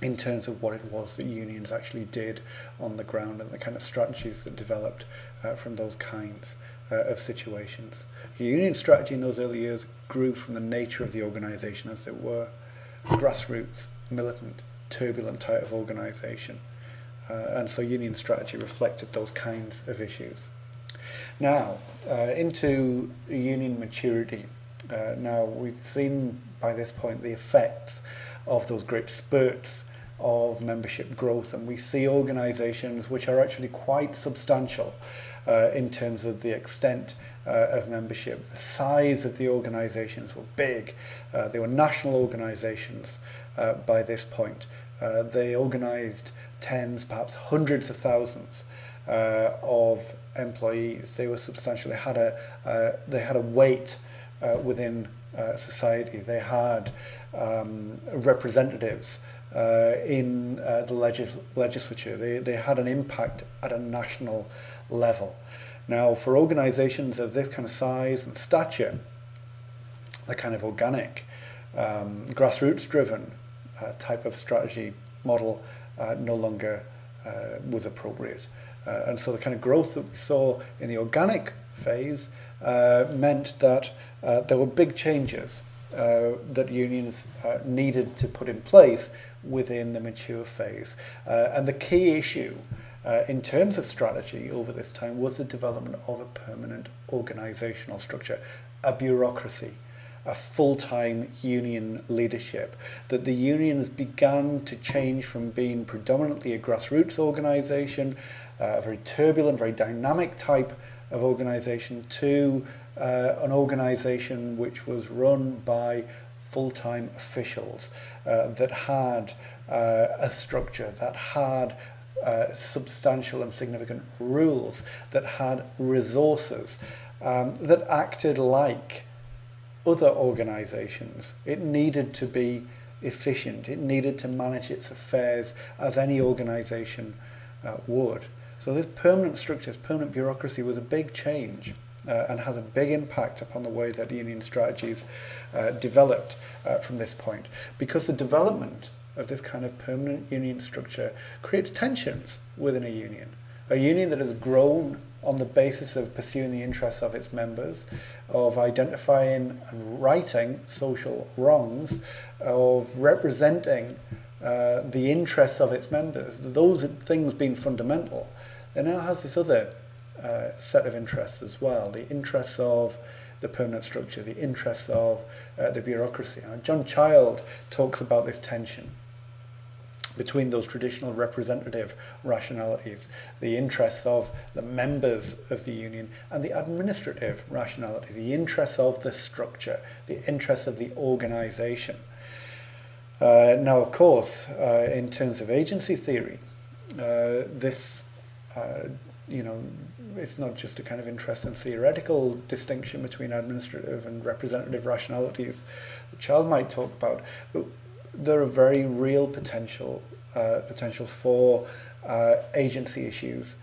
in terms of what it was that unions actually did on the ground and the kind of strategies that developed from those kinds of situations. The union strategy in those early years grew from the nature of the organisation, as it were, grassroots, militant, turbulent type of organisation. And so union strategy reflected those kinds of issues. Now, into union maturity. Now, we've seen by this point the effects of those great spurts of membership growth, and we see organisations which are actually quite substantial in terms of the extent of membership. The size of the organisations were big. They were national organisations by this point. They organised tens, perhaps hundreds of thousands of employees. They were substantial. They had a weight within society. They had representatives in the legislature. They had an impact at a national level. Now, for organisations of this kind of size and stature, the kind of organic, grassroots-driven type of strategy model no longer was appropriate. And so the kind of growth that we saw in the organic phase meant that there were big changes that unions needed to put in place within the mature phase. And the key issue in terms of strategy over this time was the development of a permanent organisational structure, a bureaucracy, a full-time union leadership, that the unions began to change from being predominantly a grassroots organisation, a very turbulent, very dynamic type of organisation, to an organisation which was run by full-time officials that had a structure, that had substantial and significant rules, that had resources, that acted like other organisations. It needed to be efficient. It needed to manage its affairs as any organisation would. So this permanent structure, this permanent bureaucracy, was a big change and has a big impact upon the way that union strategies developed from this point, because the development of this kind of permanent union structure creates tensions within a union. A union that has grown on the basis of pursuing the interests of its members, of identifying and righting social wrongs, of representing the interests of its members, those things being fundamental, it now has this other set of interests as well, the interests of the permanent structure, the interests of the bureaucracy. Now, John Child talks about this tension between those traditional representative rationalities, the interests of the members of the union, and the administrative rationality, the interests of the structure, the interests of the organisation. Now, of course, in terms of agency theory, this, it's not just a kind of interesting theoretical distinction between administrative and representative rationalities that Child might talk about, but there are very real potential for agency issues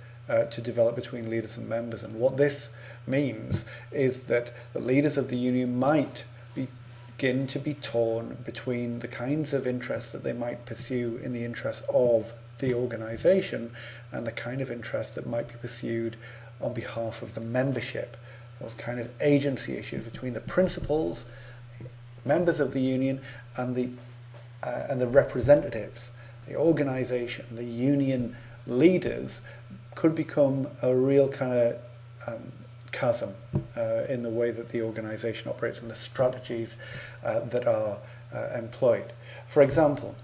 to develop between leaders and members. And what this means is that the leaders of the union might begin to be torn between the kinds of interests that they might pursue in the interests of the organisation and the kind of interests that might be pursued on behalf of the membership. Those kind of agency issues between the principals, members of the union, and the representatives, the organisation, the union leaders, could become a real kind of chasm in the way that the organisation operates and the strategies that are employed. For example,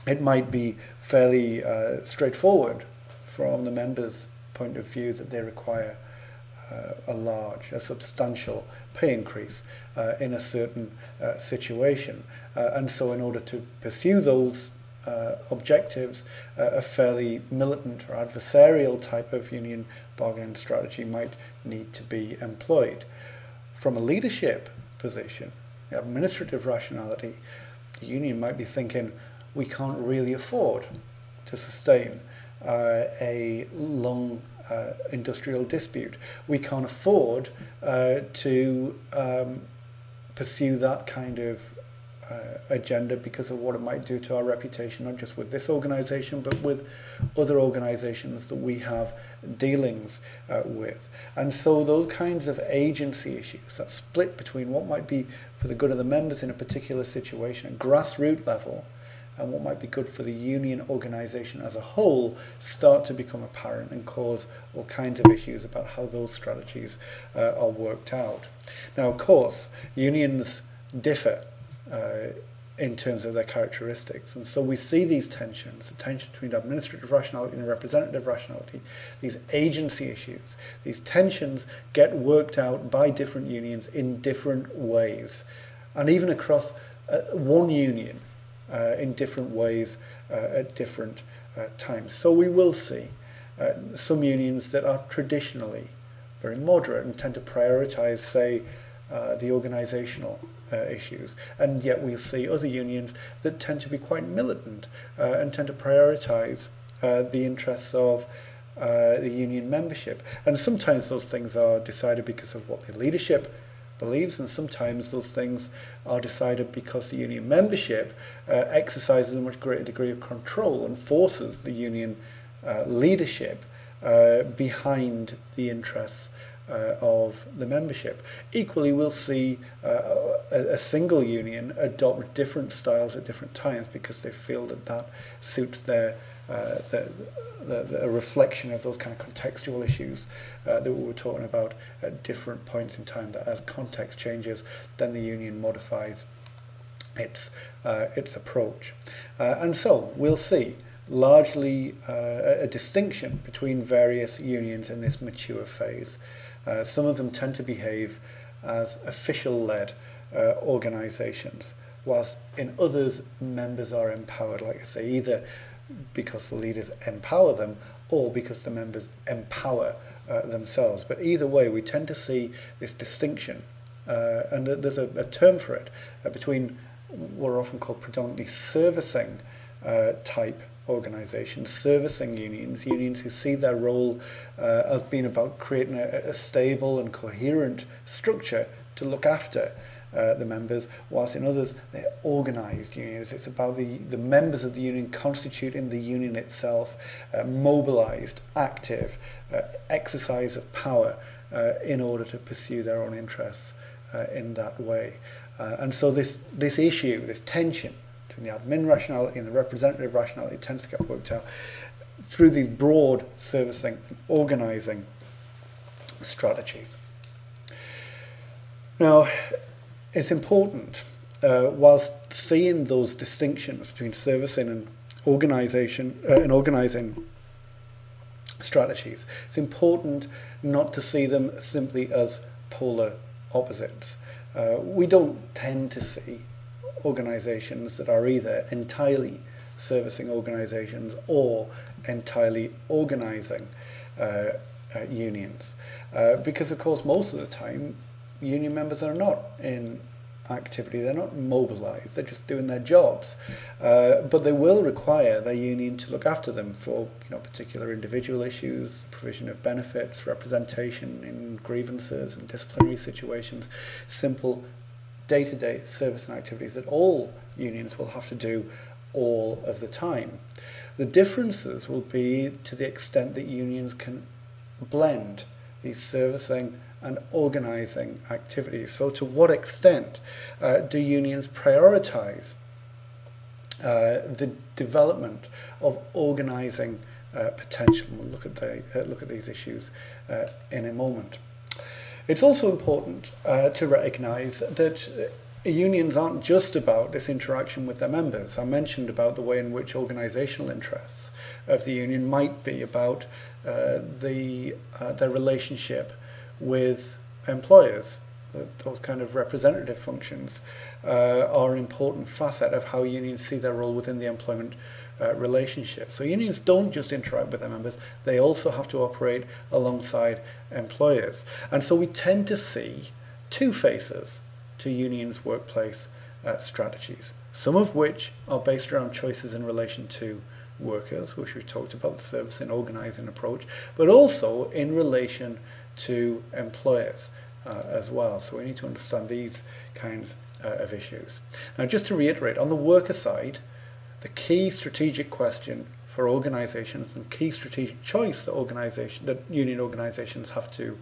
it might be fairly straightforward from the members' point of view that they require a substantial pay increase in a certain situation. And so in order to pursue those objectives, a fairly militant or adversarial type of union bargaining strategy might need to be employed. From a leadership position, the administrative rationality, the union might be thinking, we can't really afford to sustain a long industrial dispute. We can't afford to pursue that kind of agenda because of what it might do to our reputation, not just with this organisation, but with other organisations that we have dealings with. And so those kinds of agency issues, that split between what might be for the good of the members in a particular situation at grassroots level and what might be good for the union organisation as a whole, start to become apparent and cause all kinds of issues about how those strategies are worked out. Now, of course, unions differ in terms of their characteristics, and so we see these tensions, the tension between administrative rationality and representative rationality, these agency issues. These tensions get worked out by different unions in different ways, and even across one union in different ways at different times. So we will see some unions that are traditionally very moderate and tend to prioritise, say, the organisational issues, and yet we'll see other unions that tend to be quite militant and tend to prioritise the interests of the union membership. And sometimes those things are decided because of what the leadership believes, and sometimes those things are decided because the union membership exercises a much greater degree of control and forces the union leadership behind the interests of the membership. Equally, we'll see a single union adopt different styles at different times because they feel that that suits their the reflection of those kind of contextual issues that we were talking about at different points in time, that as context changes, then the union modifies its approach. And so we'll see largely a distinction between various unions in this mature phase. Some of them tend to behave as official-led organisations, whilst in others members are empowered, like I say, either because the leaders empower them or because the members empower themselves. But either way, we tend to see this distinction, and there's a term for it, between what are often called predominantly servicing type organisations, servicing unions, unions who see their role as being about creating a stable and coherent structure to look after the members, whilst in others they're organised unions. It's about the members of the union constituting the union itself, mobilised, active, exercise of power in order to pursue their own interests in that way. And so this issue, this tension between the admin rationality and the representative rationality tends to get worked out through these broad servicing and organising strategies. Now, it's important, whilst seeing those distinctions between servicing and organisation and organising strategies, it's important not to see them simply as polar opposites. We don't tend to see organisations that are either entirely servicing organisations or entirely organising unions, because of course most of the time union members are not in activity, they're not mobilised, they're just doing their jobs, but they will require their union to look after them for particular individual issues, provision of benefits, representation in grievances and disciplinary situations, simple day-to-day service and activities that all unions will have to do all of the time. The differences will be to the extent that unions can blend these servicing and organising activities. So to what extent do unions prioritise the development of organising potential? We'll look at these issues in a moment. It's also important to recognise that unions aren't just about this interaction with their members. I mentioned about the way in which organisational interests of the union might be about their relationship with employers. Those kind of representative functions are an important facet of how unions see their role within the employment relationship. So unions don't just interact with their members, they also have to operate alongside employers. And so we tend to see two faces to unions' workplace strategies, some of which are based around choices in relation to workers, which we've talked about, the service and organising approach, but also in relation to employers as well. So we need to understand these kinds of issues. Now, just to reiterate, on the worker side, the key strategic question for organisations and key strategic choice that union organisations have to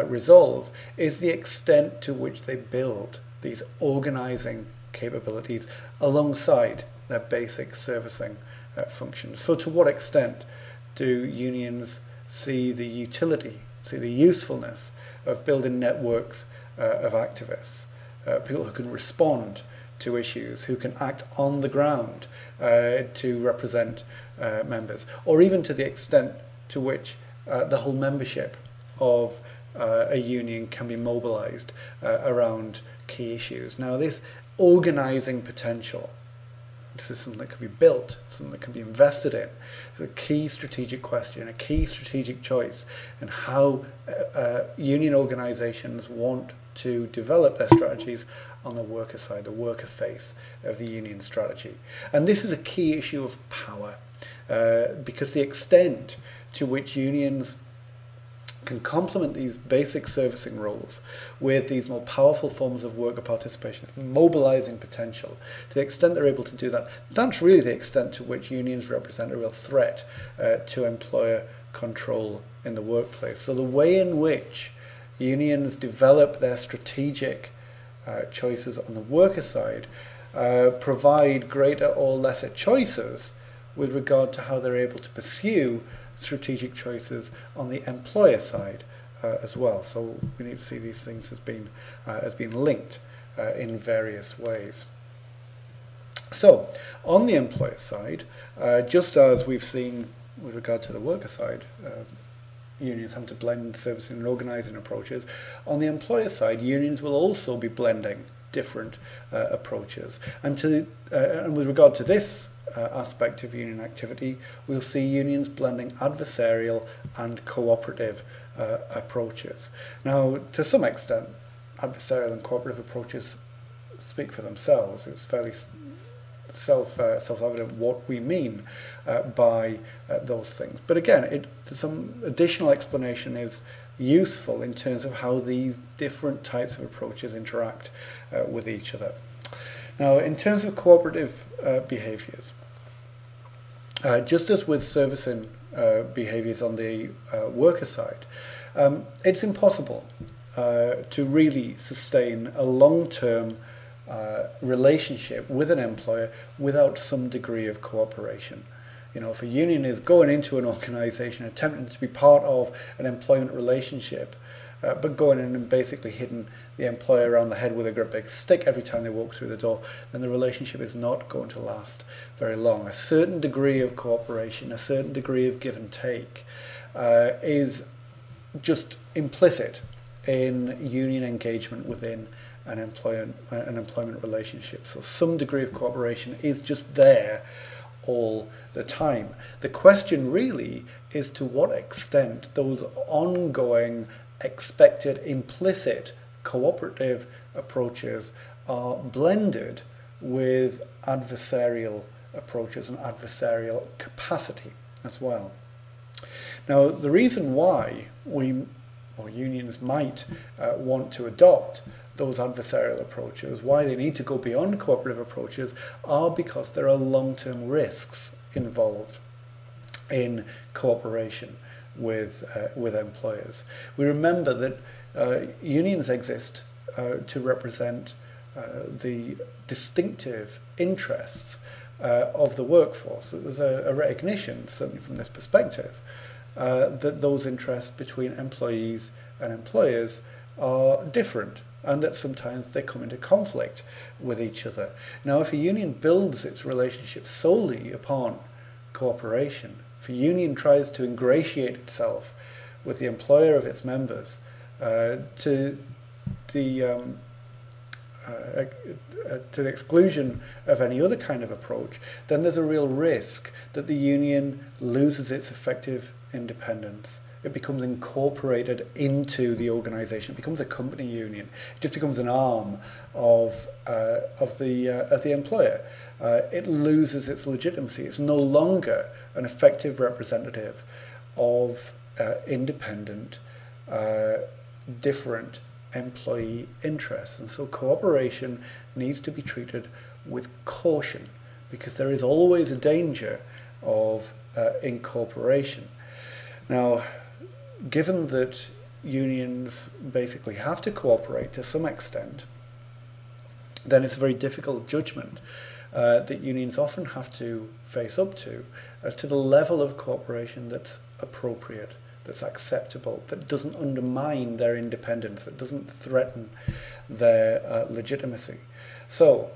resolve is the extent to which they build these organising capabilities alongside their basic servicing functions. So to what extent do unions see the utility, see the usefulness of building networks of activists, people who can respond to issues, who can act on the ground to represent members, or even to the extent to which the whole membership of a union can be mobilised around key issues. Now, this organising potential, this is something that can be built, something that can be invested in. It's a key strategic question, a key strategic choice in how union organisations want to develop their strategies on the worker side, the worker face of the union strategy. And this is a key issue of power, because the extent to which unions can complement these basic servicing roles with these more powerful forms of worker participation, mobilising potential, to the extent they're able to do that, that's really the extent to which unions represent a real threat to employer control in the workplace. So the way in which unions develop their strategic choices on the worker side provide greater or lesser choices with regard to how they're able to pursue strategic choices on the employer side as well. So we need to see these things as being linked in various ways. So on the employer side, just as we've seen with regard to the worker side, unions have to blend servicing and organising approaches. On the employer side, unions will also be blending different approaches. And with regard to this aspect of union activity, we'll see unions blending adversarial and cooperative approaches. Now, to some extent, adversarial and cooperative approaches speak for themselves. It's fairly self-evident what we mean by those things. But again, some additional explanation is useful in terms of how these different types of approaches interact with each other. Now, in terms of cooperative behaviours, just as with servicing behaviours on the worker side, it's impossible to really sustain a long-term relationship with an employer without some degree of cooperation. You know, if a union is going into an organisation, attempting to be part of an employment relationship, but going in and basically hitting the employer around the head with a great big stick every time they walk through the door, then the relationship is not going to last very long. A certain degree of cooperation, a certain degree of give and take is just implicit in union engagement within an employment relationship. So some degree of cooperation is just there all the time. The question really is to what extent those ongoing, expected, implicit cooperative approaches are blended with adversarial approaches and adversarial capacity as well. Now, the reason why unions might want to adopt those adversarial approaches, why they need to go beyond cooperative approaches, are because there are long-term risks involved in cooperation with employers. We remember that unions exist to represent the distinctive interests of the workforce. So there's a recognition, certainly from this perspective, that those interests between employees and employers are different, and that sometimes they come into conflict with each other. Now, if a union builds its relationship solely upon cooperation, if a union tries to ingratiate itself with the employer of its members to the exclusion of any other kind of approach, then there's a real risk that the union loses its effective independence. It becomes incorporated into the organisation. It becomes a company union. It just becomes an arm of the employer. It loses its legitimacy. It's no longer an effective representative of independent, different employee interests. And so cooperation needs to be treated with caution, because there is always a danger of incorporation. Now, given that unions basically have to cooperate to some extent, then it's a very difficult judgment that unions often have to face up to as to the level of cooperation that's appropriate, that's acceptable, that doesn't undermine their independence, that doesn't threaten their legitimacy. So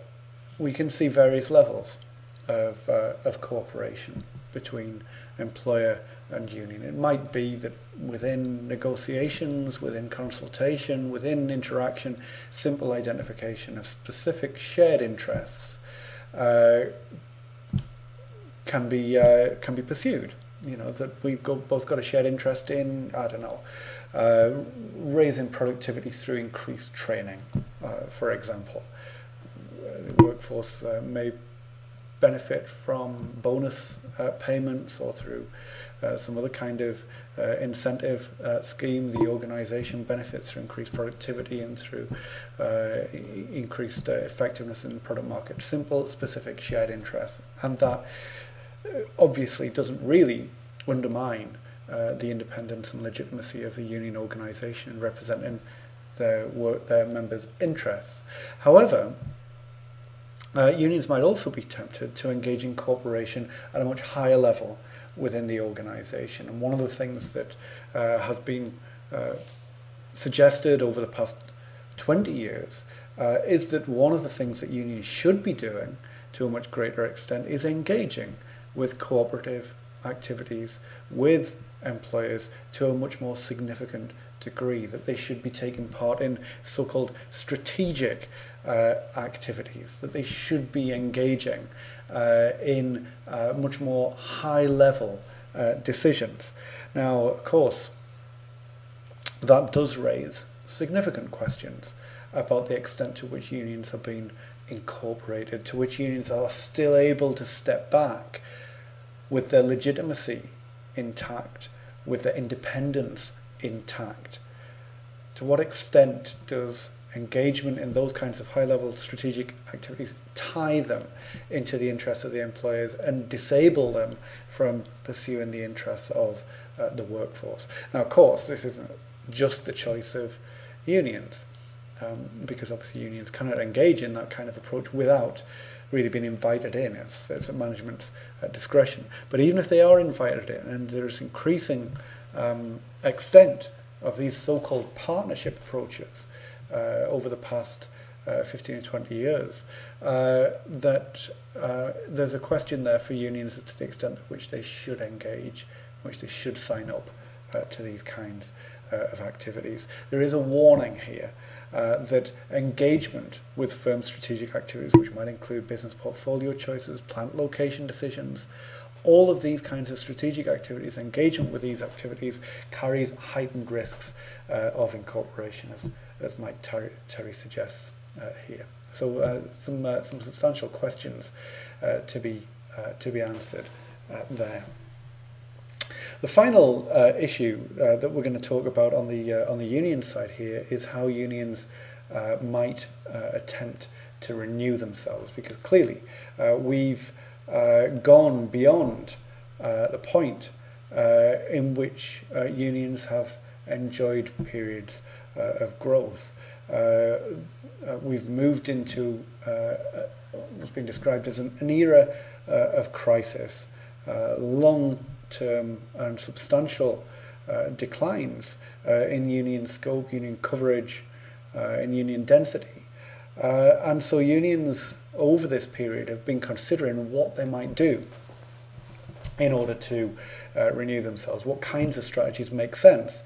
we can see various levels of cooperation between employer and union. It might be that within negotiations, within consultation, within interaction, simple identification of specific shared interests can be pursued. You know, that we've both got a shared interest in, I don't know, raising productivity through increased training, for example. The workforce may benefit from bonus payments, or through some other kind of incentive scheme. The organisation benefits through increased productivity and through increased effectiveness in the product market. Simple, specific, shared interests. And that obviously doesn't really undermine the independence and legitimacy of the union organisation representing their members' interests. However, unions might also be tempted to engage in cooperation at a much higher level within the organisation. And one of the things that has been suggested over the past 20 years is that one of the things that unions should be doing to a much greater extent is engaging with cooperative activities with employers to a much more significant degree, that they should be taking part in so-called strategic activities, that they should be engaging in much more high-level decisions. Now, of course, that does raise significant questions about the extent to which unions have been incorporated, to which unions are still able to step back with their legitimacy intact, with their independence intact. To what extent does engagement in those kinds of high-level strategic activities tie them into the interests of the employers and disable them from pursuing the interests of the workforce? Now, of course, this isn't just the choice of unions, because obviously unions cannot engage in that kind of approach without really being invited in. It's a management's discretion. But even if they are invited in, and there's increasing extent of these so-called partnership approaches over the past 15 or 20 years, that there's a question there for unions as to the extent to which they should engage, which they should sign up to these kinds of activities. There is a warning here that engagement with firm strategic activities, which might include business portfolio choices, plant location decisions, all of these kinds of strategic activities, engagement with these activities carries heightened risks of incorporation, as Mike Terry suggests here. So some substantial questions to be answered there. The final issue that we're going to talk about on the union side here is how unions might attempt to renew themselves, because clearly we've gone beyond the point in which unions have enjoyed periods of growth. We've moved into what's been described as an era of crisis, long-term and substantial declines in union scope, union coverage, in union density. And so unions over this period have been considering what they might do in order to renew themselves, what kinds of strategies make sense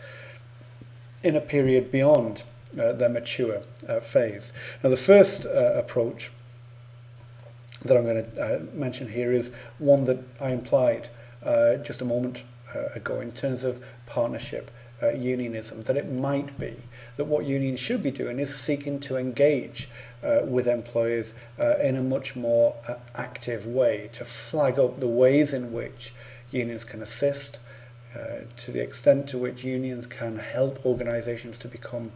in a period beyond their mature phase. Now, the first approach that I'm going to mention here is one that I implied just a moment ago in terms of partnership unionism, that it might be that what unions should be doing is seeking to engage with employers in a much more active way, to flag up the ways in which unions can assist, to the extent to which unions can help organisations to become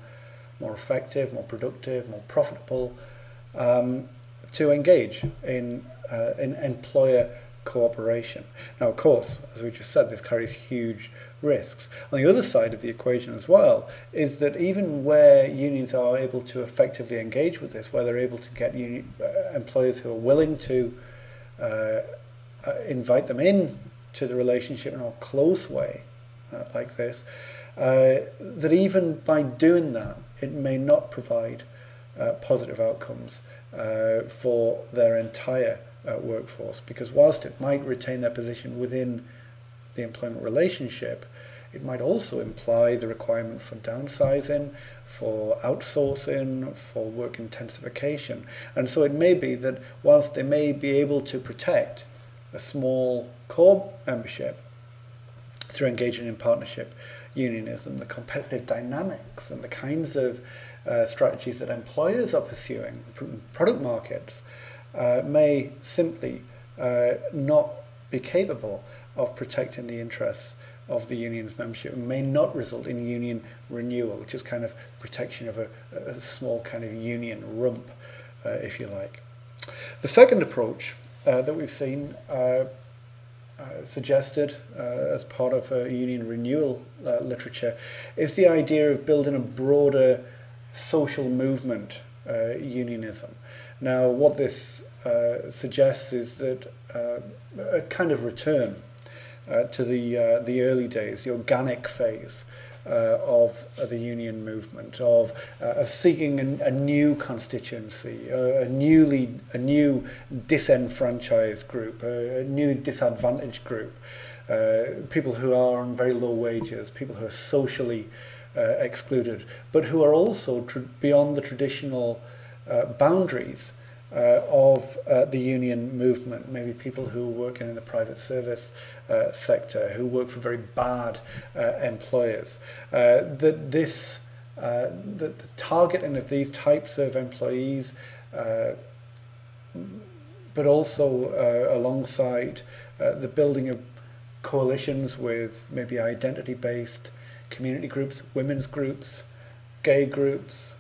more effective, more productive, more profitable, to engage in employer cooperation. Now, of course, as we just said, this carries huge risks. On the other side of the equation as well is that even where unions are able to effectively engage with this, where they're able to get employers who are willing to invite them in to the relationship in a close way like this, that even by doing that, it may not provide positive outcomes for their entire workforce, because whilst it might retain their position within the employment relationship, it might also imply the requirement for downsizing, for outsourcing, for work intensification. And so it may be that whilst they may be able to protect a small core membership through engaging in partnership unionism, the competitive dynamics and the kinds of strategies that employers are pursuing, product markets, may simply not be capable of protecting the interests of the union's membership, and may not result in union renewal, which is kind of protection of a small kind of union rump, if you like. The second approach that we've seen suggested as part of union renewal literature is the idea of building a broader social movement unionism. Now, what this suggests is that a kind of return to the early days, the organic phase of the union movement, of seeking a new constituency, a new disenfranchised group, a new disadvantaged group, people who are on very low wages, people who are socially excluded, but who are also beyond the traditional boundaries of the union movement, maybe people who are working in the private service sector, who work for very bad employers. That the targeting of these types of employees, but also alongside the building of coalitions with maybe identity-based community groups, women's groups, gay groups,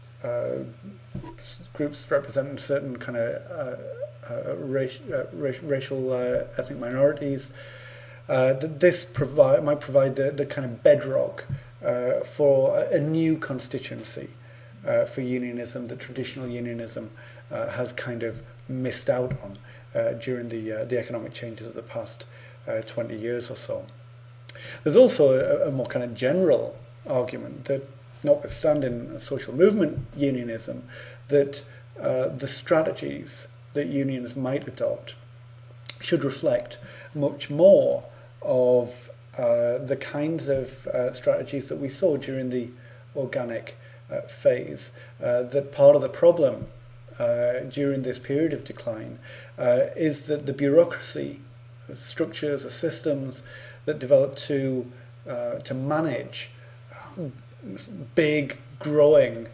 groups representing certain kind of racial ethnic minorities. This might provide the kind of bedrock for a new constituency for unionism that traditional unionism has kind of missed out on during the economic changes of the past 20 years or so. There's also a more kind of general argument that, notwithstanding social movement unionism, that the strategies that unions might adopt should reflect much more of the kinds of strategies that we saw during the organic phase. That part of the problem during this period of decline is that the bureaucracy, the structures, the systems that developed to manage big, growing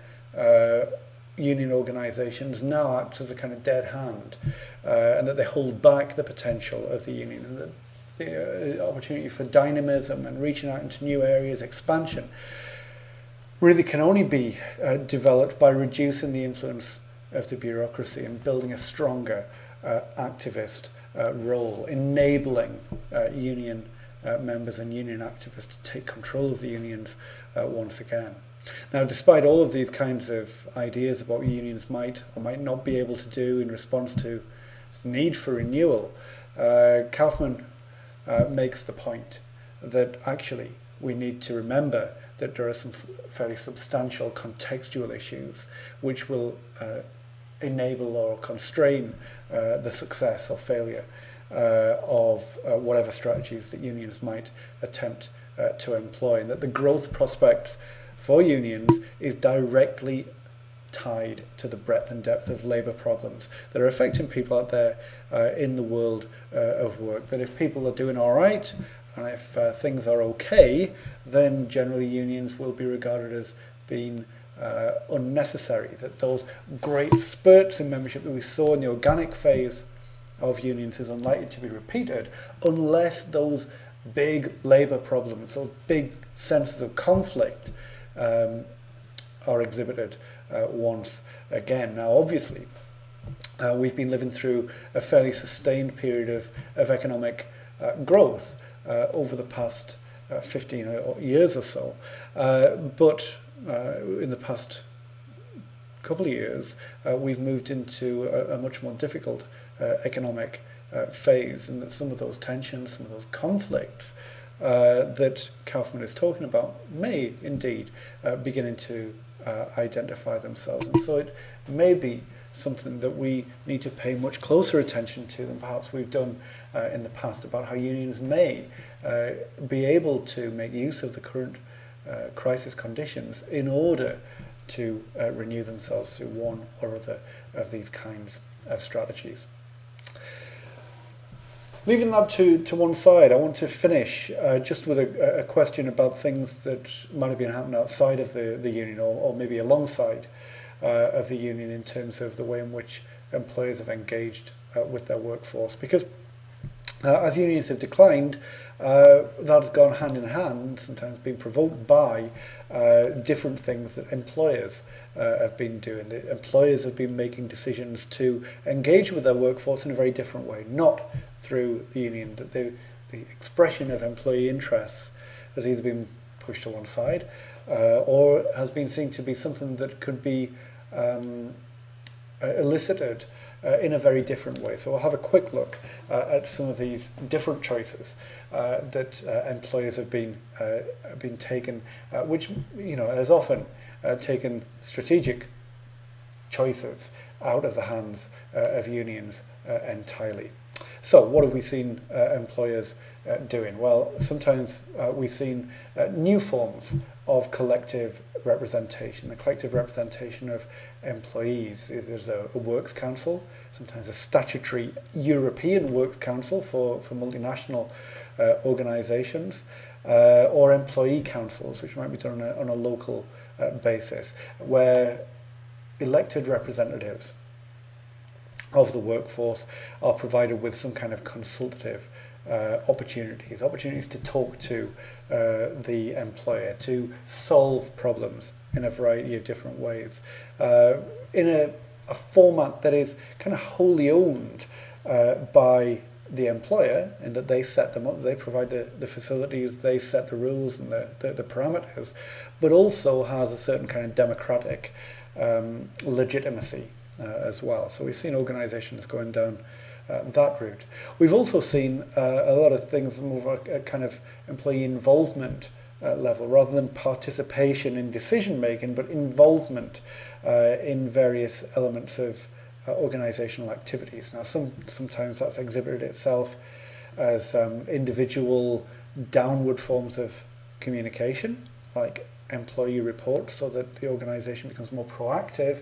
union organisations now act as a kind of dead hand, and that they hold back the potential of the union, and that the opportunity for dynamism and reaching out into new areas, expansion, really can only be developed by reducing the influence of the bureaucracy and building a stronger activist role, enabling union members and union activists to take control of the unions once again. Now, despite all of these kinds of ideas about what unions might or might not be able to do in response to need for renewal, Kaufman makes the point that actually we need to remember that there are some fairly substantial contextual issues which will enable or constrain the success or failure of whatever strategies that unions might attempt to employ, and that the growth prospects for unions is directly tied to the breadth and depth of labour problems that are affecting people out there in the world of work. That if people are doing all right and if things are okay, then generally unions will be regarded as being unnecessary. That those great spurts in membership that we saw in the organic phase of unions is unlikely to be repeated unless those big labour problems, those big senses of conflict are exhibited once again. Now, obviously, we've been living through a fairly sustained period of economic growth over the past 15 years or so. But in the past couple of years, we've moved into a much more difficult economic phase, and that some of those tensions, some of those conflicts that Kaufman is talking about may indeed beginning to identify themselves. And so it may be something that we need to pay much closer attention to than perhaps we've done in the past, about how unions may be able to make use of the current crisis conditions in order to renew themselves through one or other of these kinds of strategies. Leaving that to one side, I want to finish just with a question about things that might have been happening outside of the union, or maybe alongside of the union, in terms of the way in which employers have engaged with their workforce. Because as unions have declined, that's gone hand in hand, sometimes being provoked by different things that employers have been doing. The employers have been making decisions to engage with their workforce in a very different way, not through the union. That the expression of employee interests has either been pushed to one side or has been seen to be something that could be elicited in a very different way. So we'll have a quick look at some of these different choices that employers have been taken, which, you know, has often taken strategic choices out of the hands of unions entirely. So what have we seen employers doing? Well, sometimes we've seen new forms of collective representation, the collective representation of employees. There's a works council, sometimes a statutory European works council for multinational organisations, or employee councils, which might be done on a local basis, where elected representatives of the workforce are provided with some kind of consultative opportunities to talk to the employer, to solve problems in a variety of different ways, in a format that is kind of wholly owned by the employer, in that they set them up, they provide the facilities, they set the rules and the parameters, but also has a certain kind of democratic legitimacy as well. So we've seen organisations going down that route. We've also seen a lot of things more a kind of employee involvement level, rather than participation in decision making, but involvement in various elements of organisational activities. Now, sometimes that's exhibited itself as individual downward forms of communication, like employee reports, so that the organisation becomes more proactive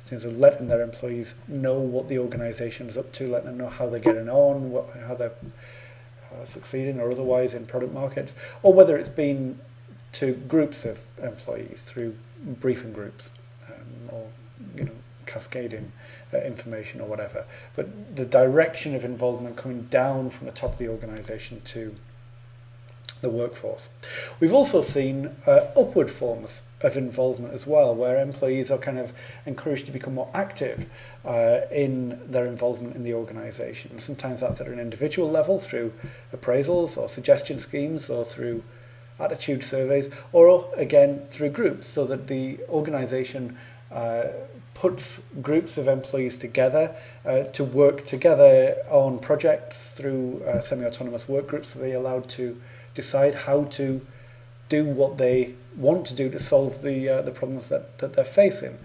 in terms of letting their employees know what the organisation is up to, letting them know how they're getting on, how they're succeeding or otherwise in product markets, or whether it's been to groups of employees through briefing groups, or, you know, cascading information or whatever. But the direction of involvement coming down from the top of the organisation to the workforce. We've also seen upward forms of involvement as well, where employees are kind of encouraged to become more active in their involvement in the organisation. Sometimes that's at an individual level through appraisals or suggestion schemes, or through attitude surveys, or again through groups, so that the organisation puts groups of employees together to work together on projects through semi-autonomous work groups, so they're allowed to decide how to do what they want to do to solve the problems that they're facing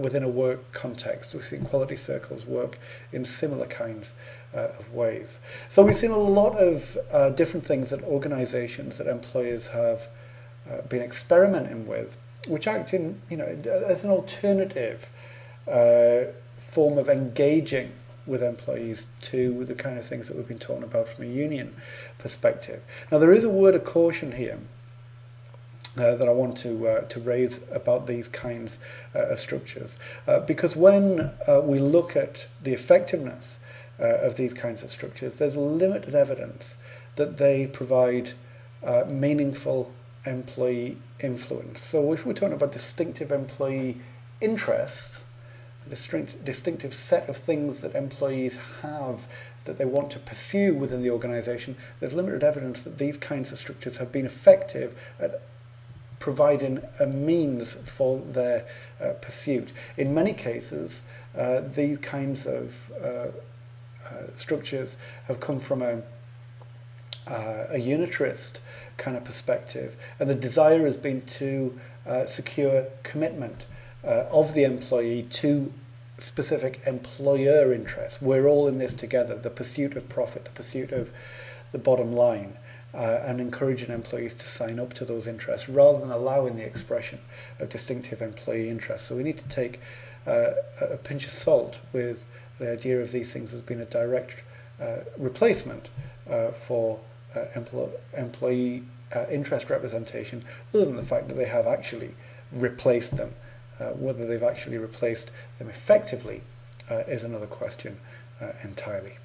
within a work context. We've seen quality circles work in similar kinds of ways. So we've seen a lot of different things that organisations, that employers have been experimenting with, which act in, as an alternative form of engaging with employees to the kind of things that we've been talking about from a union perspective. Now, there is a word of caution here that I want to raise about these kinds of structures, because when we look at the effectiveness of these kinds of structures, there's limited evidence that they provide meaningful employee influence. So if we're talking about distinctive employee interests, a distinctive set of things that employees have that they want to pursue within the organisation, there's limited evidence that these kinds of structures have been effective at providing a means for their pursuit. In many cases, these kinds of structures have come from a unitarist kind of perspective, and the desire has been to secure commitment of the employee to specific employer interests. We're all in this together, the pursuit of profit, the pursuit of the bottom line, and encouraging employees to sign up to those interests rather than allowing the expression of distinctive employee interests. So we need to take a pinch of salt with the idea of these things as being a direct replacement for employee interest representation, other than the fact that they have actually replaced them. Whether they've actually replaced them effectively is another question entirely.